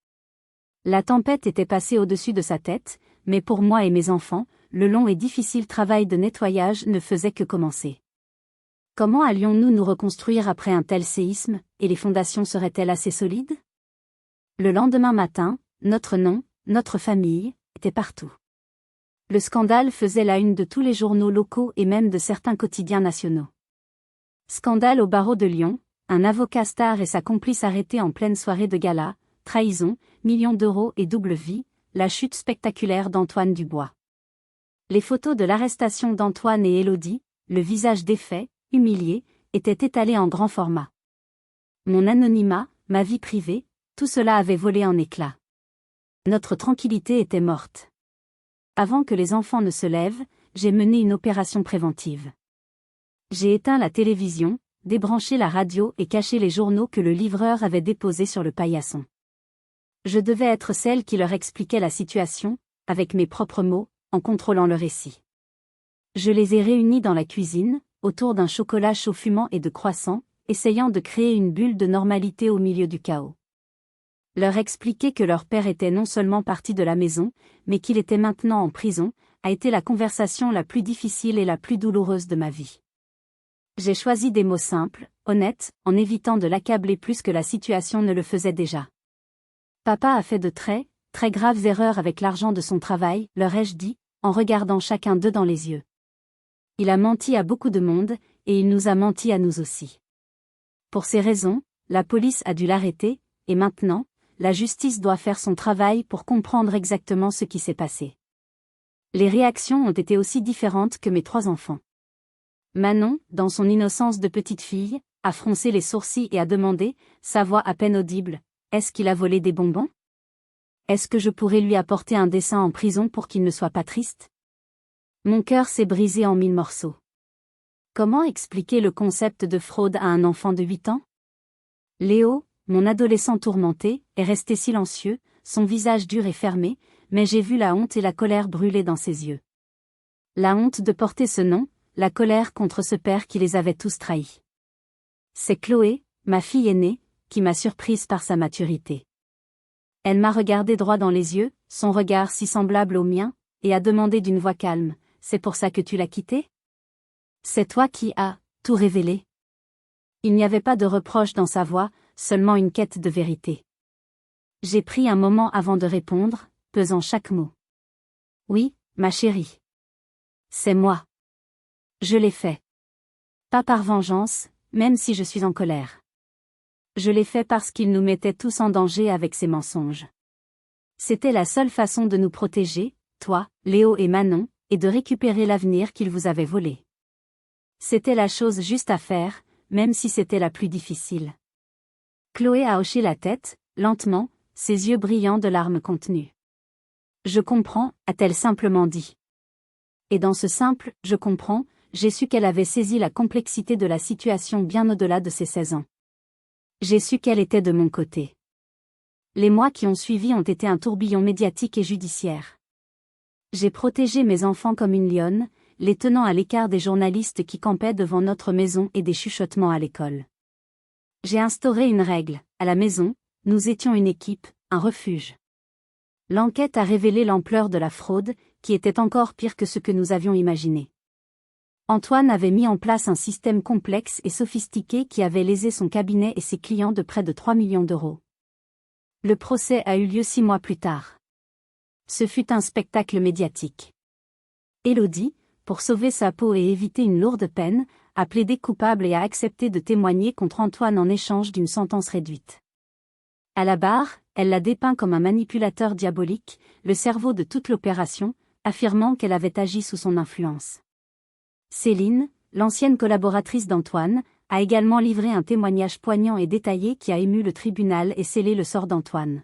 La tempête était passée au-dessus de sa tête, mais pour moi et mes enfants, le long et difficile travail de nettoyage ne faisait que commencer. Comment allions-nous nous reconstruire après un tel séisme, et les fondations seraient-elles assez solides? Le lendemain matin, notre nom, notre famille, était partout. Le scandale faisait la une de tous les journaux locaux et même de certains quotidiens nationaux. Scandale au barreau de Lyon, un avocat star et sa complice arrêtés en pleine soirée de gala, trahison, millions d'euros et double vie, la chute spectaculaire d'Antoine Dubois. Les photos de l'arrestation d'Antoine et Élodie, le visage défait, humilié, étaient étalés en grand format. Mon anonymat, ma vie privée, tout cela avait volé en éclats. Notre tranquillité était morte. Avant que les enfants ne se lèvent, j'ai mené une opération préventive. J'ai éteint la télévision, débranché la radio et caché les journaux que le livreur avait déposés sur le paillasson. Je devais être celle qui leur expliquait la situation, avec mes propres mots, en contrôlant le récit. Je les ai réunis dans la cuisine, autour d'un chocolat chaud fumant et de croissants, essayant de créer une bulle de normalité au milieu du chaos. Leur expliquer que leur père était non seulement parti de la maison, mais qu'il était maintenant en prison, a été la conversation la plus difficile et la plus douloureuse de ma vie. J'ai choisi des mots simples, honnêtes, en évitant de l'accabler plus que la situation ne le faisait déjà. Papa a fait de très, très graves erreurs avec l'argent de son travail, leur ai-je dit, en regardant chacun d'eux dans les yeux. Il a menti à beaucoup de monde, et il nous a menti à nous aussi. Pour ces raisons, la police a dû l'arrêter, et maintenant, la justice doit faire son travail pour comprendre exactement ce qui s'est passé. Les réactions ont été aussi différentes que mes 3 enfants. Manon, dans son innocence de petite fille, a froncé les sourcils et a demandé, sa voix à peine audible, « Est-ce qu'il a volé des bonbons? Est-ce que je pourrais lui apporter un dessin en prison pour qu'il ne soit pas triste ?» Mon cœur s'est brisé en 1000 morceaux. Comment expliquer le concept de fraude à un enfant de 8 ans? Léo, mon adolescent tourmenté, est resté silencieux, son visage dur et fermé, mais j'ai vu la honte et la colère brûler dans ses yeux. La honte de porter ce nom, la colère contre ce père qui les avait tous trahis. C'est Chloé, ma fille aînée, qui m'a surprise par sa maturité. Elle m'a regardé droit dans les yeux, son regard si semblable au mien, et a demandé d'une voix calme, « C'est pour ça que tu l'as quitté ? C'est toi qui as tout révélé ?» Il n'y avait pas de reproche dans sa voix, seulement une quête de vérité. J'ai pris un moment avant de répondre, pesant chaque mot. « Oui, ma chérie. C'est moi. Je l'ai fait. Pas par vengeance, même si je suis en colère. Je l'ai fait parce qu'il nous mettait tous en danger avec ses mensonges. C'était la seule façon de nous protéger, toi, Léo et Manon, et de récupérer l'avenir qu'il vous avait volé. C'était la chose juste à faire, même si c'était la plus difficile. » Chloé a hoché la tête, lentement, ses yeux brillants de larmes contenues. « Je comprends, a-t-elle simplement dit. Et dans ce simple « je comprends », j'ai su qu'elle avait saisi la complexité de la situation bien au-delà de ses 16 ans. J'ai su qu'elle était de mon côté. Les mois qui ont suivi ont été un tourbillon médiatique et judiciaire. J'ai protégé mes enfants comme une lionne, les tenant à l'écart des journalistes qui campaient devant notre maison et des chuchotements à l'école. J'ai instauré une règle, à la maison, nous étions une équipe, un refuge. L'enquête a révélé l'ampleur de la fraude, qui était encore pire que ce que nous avions imaginé. Antoine avait mis en place un système complexe et sophistiqué qui avait lésé son cabinet et ses clients de près de 3 millions d'euros. Le procès a eu lieu 6 mois plus tard. Ce fut un spectacle médiatique. Élodie, pour sauver sa peau et éviter une lourde peine, a plaidé coupable et a accepté de témoigner contre Antoine en échange d'une sentence réduite. À la barre, elle l'a dépeint comme un manipulateur diabolique, le cerveau de toute l'opération, affirmant qu'elle avait agi sous son influence. Céline, l'ancienne collaboratrice d'Antoine, a également livré un témoignage poignant et détaillé qui a ému le tribunal et scellé le sort d'Antoine.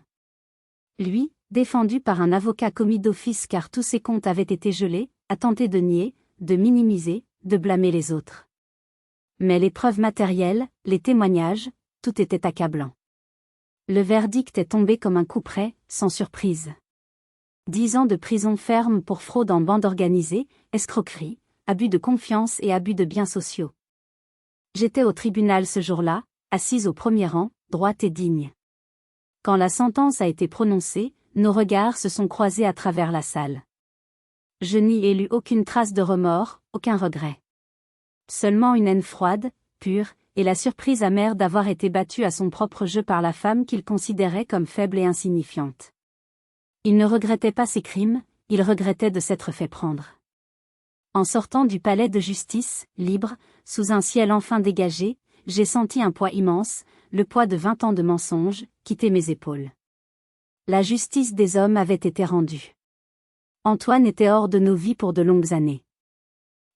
Lui, défendu par un avocat commis d'office car tous ses comptes avaient été gelés, a tenté de nier, de minimiser, de blâmer les autres. Mais les preuves matérielles, les témoignages, tout était accablant. Le verdict est tombé comme un coup près, sans surprise. 10 ans de prison ferme pour fraude en bande organisée, escroquerie, abus de confiance et abus de biens sociaux. J'étais au tribunal ce jour-là, assise au premier rang, droite et digne. Quand la sentence a été prononcée, nos regards se sont croisés à travers la salle. Je n'y ai lu aucune trace de remords, aucun regret. Seulement une haine froide, pure, et la surprise amère d'avoir été battu à son propre jeu par la femme qu'il considérait comme faible et insignifiante. Il ne regrettait pas ses crimes, il regrettait de s'être fait prendre. En sortant du palais de justice, libre, sous un ciel enfin dégagé, j'ai senti un poids immense, le poids de 20 ans de mensonges, quitter mes épaules. La justice des hommes avait été rendue. Antoine était hors de nos vies pour de longues années.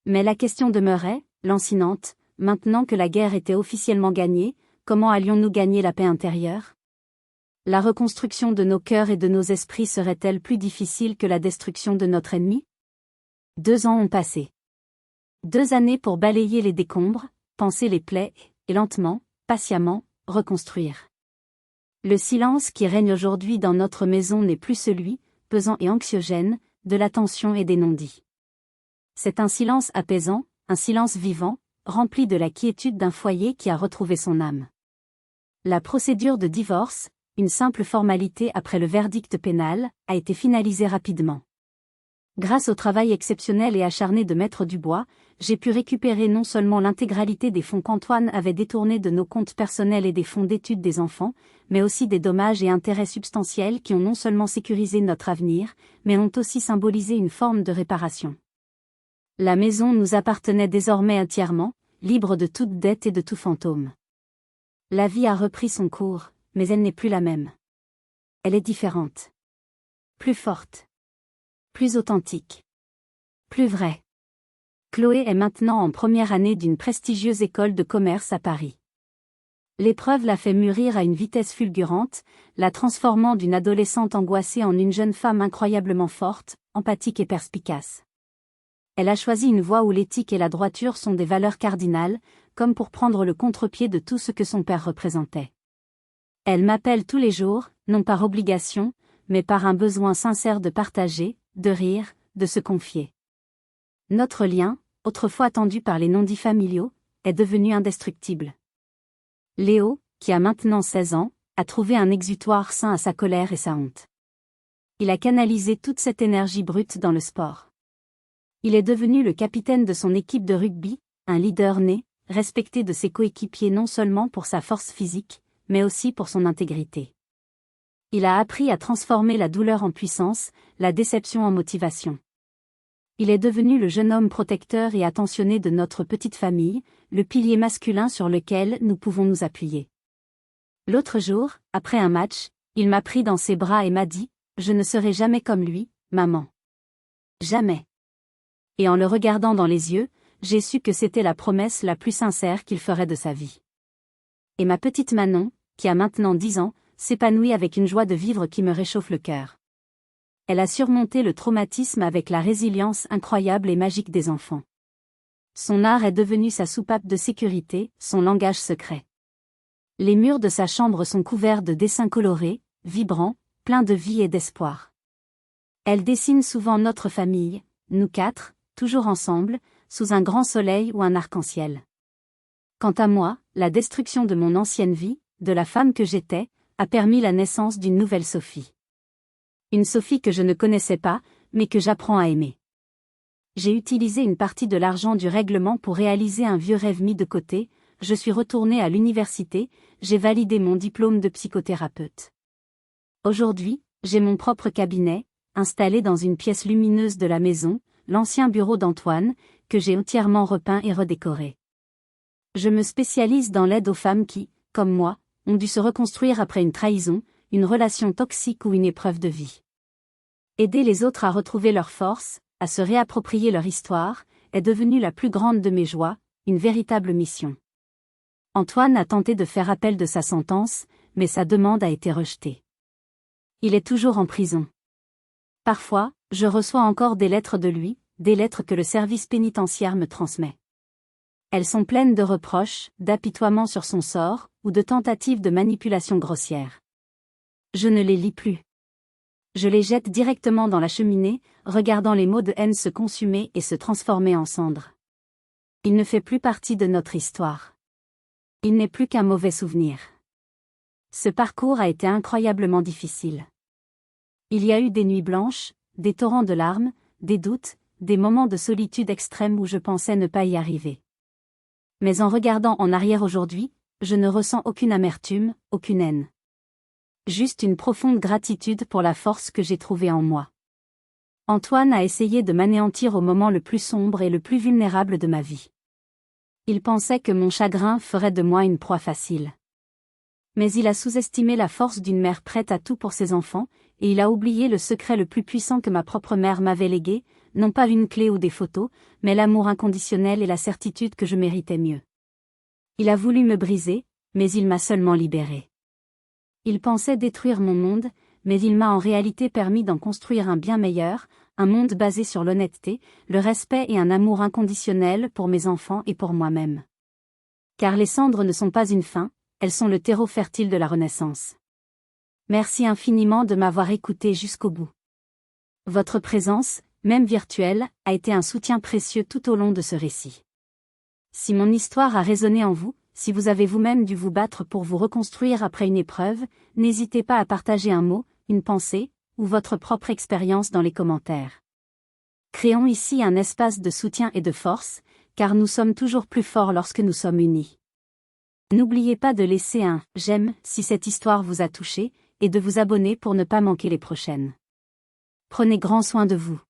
Mais la question demeurait, lancinante, maintenant que la guerre était officiellement gagnée, comment allions-nous gagner la paix intérieure ? La reconstruction de nos cœurs et de nos esprits serait-elle plus difficile que la destruction de notre ennemi ? 2 ans ont passé. 2 années pour balayer les décombres, panser les plaies, et lentement, patiemment, reconstruire. Le silence qui règne aujourd'hui dans notre maison n'est plus celui, pesant et anxiogène, de la tension et des non-dits. C'est un silence apaisant, un silence vivant, rempli de la quiétude d'un foyer qui a retrouvé son âme. La procédure de divorce, une simple formalité après le verdict pénal, a été finalisée rapidement. Grâce au travail exceptionnel et acharné de Maître Dubois, j'ai pu récupérer non seulement l'intégralité des fonds qu'Antoine avait détournés de nos comptes personnels et des fonds d'études des enfants, mais aussi des dommages et intérêts substantiels qui ont non seulement sécurisé notre avenir, mais ont aussi symbolisé une forme de réparation. La maison nous appartenait désormais entièrement, libre de toute dette et de tout fantôme. La vie a repris son cours, mais elle n'est plus la même. Elle est différente. Plus forte. Plus authentique. Plus vraie. Chloé est maintenant en première année d'une prestigieuse école de commerce à Paris. L'épreuve l'a fait mûrir à une vitesse fulgurante, la transformant d'une adolescente angoissée en une jeune femme incroyablement forte, empathique et perspicace. Elle a choisi une voie où l'éthique et la droiture sont des valeurs cardinales, comme pour prendre le contre-pied de tout ce que son père représentait. Elle m'appelle tous les jours, non par obligation, mais par un besoin sincère de partager, de rire, de se confier. Notre lien, autrefois tendu par les non-dits familiaux, est devenu indestructible. Léo, qui a maintenant 16 ans, a trouvé un exutoire sain à sa colère et sa honte. Il a canalisé toute cette énergie brute dans le sport. Il est devenu le capitaine de son équipe de rugby, un leader né, respecté de ses coéquipiers non seulement pour sa force physique, mais aussi pour son intégrité. Il a appris à transformer la douleur en puissance, la déception en motivation. Il est devenu le jeune homme protecteur et attentionné de notre petite famille, le pilier masculin sur lequel nous pouvons nous appuyer. L'autre jour, après un match, il m'a pris dans ses bras et m'a dit « Je ne serai jamais comme lui, maman. Jamais. » Et en le regardant dans les yeux, j'ai su que c'était la promesse la plus sincère qu'il ferait de sa vie. Et ma petite Manon, qui a maintenant 10 ans, s'épanouit avec une joie de vivre qui me réchauffe le cœur. Elle a surmonté le traumatisme avec la résilience incroyable et magique des enfants. Son art est devenu sa soupape de sécurité, son langage secret. Les murs de sa chambre sont couverts de dessins colorés, vibrants, pleins de vie et d'espoir. Elle dessine souvent notre famille, nous 4, toujours ensemble, sous un grand soleil ou un arc-en-ciel. Quant à moi, la destruction de mon ancienne vie, de la femme que j'étais, a permis la naissance d'une nouvelle Sophie. Une Sophie que je ne connaissais pas, mais que j'apprends à aimer. J'ai utilisé une partie de l'argent du règlement pour réaliser un vieux rêve mis de côté, je suis retournée à l'université, j'ai validé mon diplôme de psychothérapeute. Aujourd'hui, j'ai mon propre cabinet, installé dans une pièce lumineuse de la maison, l'ancien bureau d'Antoine, que j'ai entièrement repeint et redécoré. Je me spécialise dans l'aide aux femmes qui, comme moi, ont dû se reconstruire après une trahison, une relation toxique ou une épreuve de vie. Aider les autres à retrouver leur force, à se réapproprier leur histoire, est devenue la plus grande de mes joies, une véritable mission. Antoine a tenté de faire appel de sa sentence, mais sa demande a été rejetée. Il est toujours en prison. Parfois, je reçois encore des lettres de lui, des lettres que le service pénitentiaire me transmet. Elles sont pleines de reproches, d'apitoiements sur son sort, ou de tentatives de manipulation grossière. Je ne les lis plus. Je les jette directement dans la cheminée, regardant les mots de haine se consumer et se transformer en cendres. Il ne fait plus partie de notre histoire. Il n'est plus qu'un mauvais souvenir. Ce parcours a été incroyablement difficile. Il y a eu des nuits blanches, des torrents de larmes, des doutes, des moments de solitude extrême où je pensais ne pas y arriver. Mais en regardant en arrière aujourd'hui, je ne ressens aucune amertume, aucune haine. Juste une profonde gratitude pour la force que j'ai trouvée en moi. Antoine a essayé de m'anéantir au moment le plus sombre et le plus vulnérable de ma vie. Il pensait que mon chagrin ferait de moi une proie facile. Mais il a sous-estimé la force d'une mère prête à tout pour ses enfants, et il a oublié le secret le plus puissant que ma propre mère m'avait légué, non pas une clé ou des photos, mais l'amour inconditionnel et la certitude que je méritais mieux. Il a voulu me briser, mais il m'a seulement libérée. Il pensait détruire mon monde, mais il m'a en réalité permis d'en construire un bien meilleur, un monde basé sur l'honnêteté, le respect et un amour inconditionnel pour mes enfants et pour moi-même. Car les cendres ne sont pas une fin, elles sont le terreau fertile de la renaissance. Merci infiniment de m'avoir écouté jusqu'au bout. Votre présence, même virtuelle, a été un soutien précieux tout au long de ce récit. Si mon histoire a résonné en vous, si vous avez vous-même dû vous battre pour vous reconstruire après une épreuve, n'hésitez pas à partager un mot, une pensée, ou votre propre expérience dans les commentaires. Créons ici un espace de soutien et de force, car nous sommes toujours plus forts lorsque nous sommes unis. N'oubliez pas de laisser un « j'aime » si cette histoire vous a touché, et de vous abonner pour ne pas manquer les prochaines. Prenez grand soin de vous.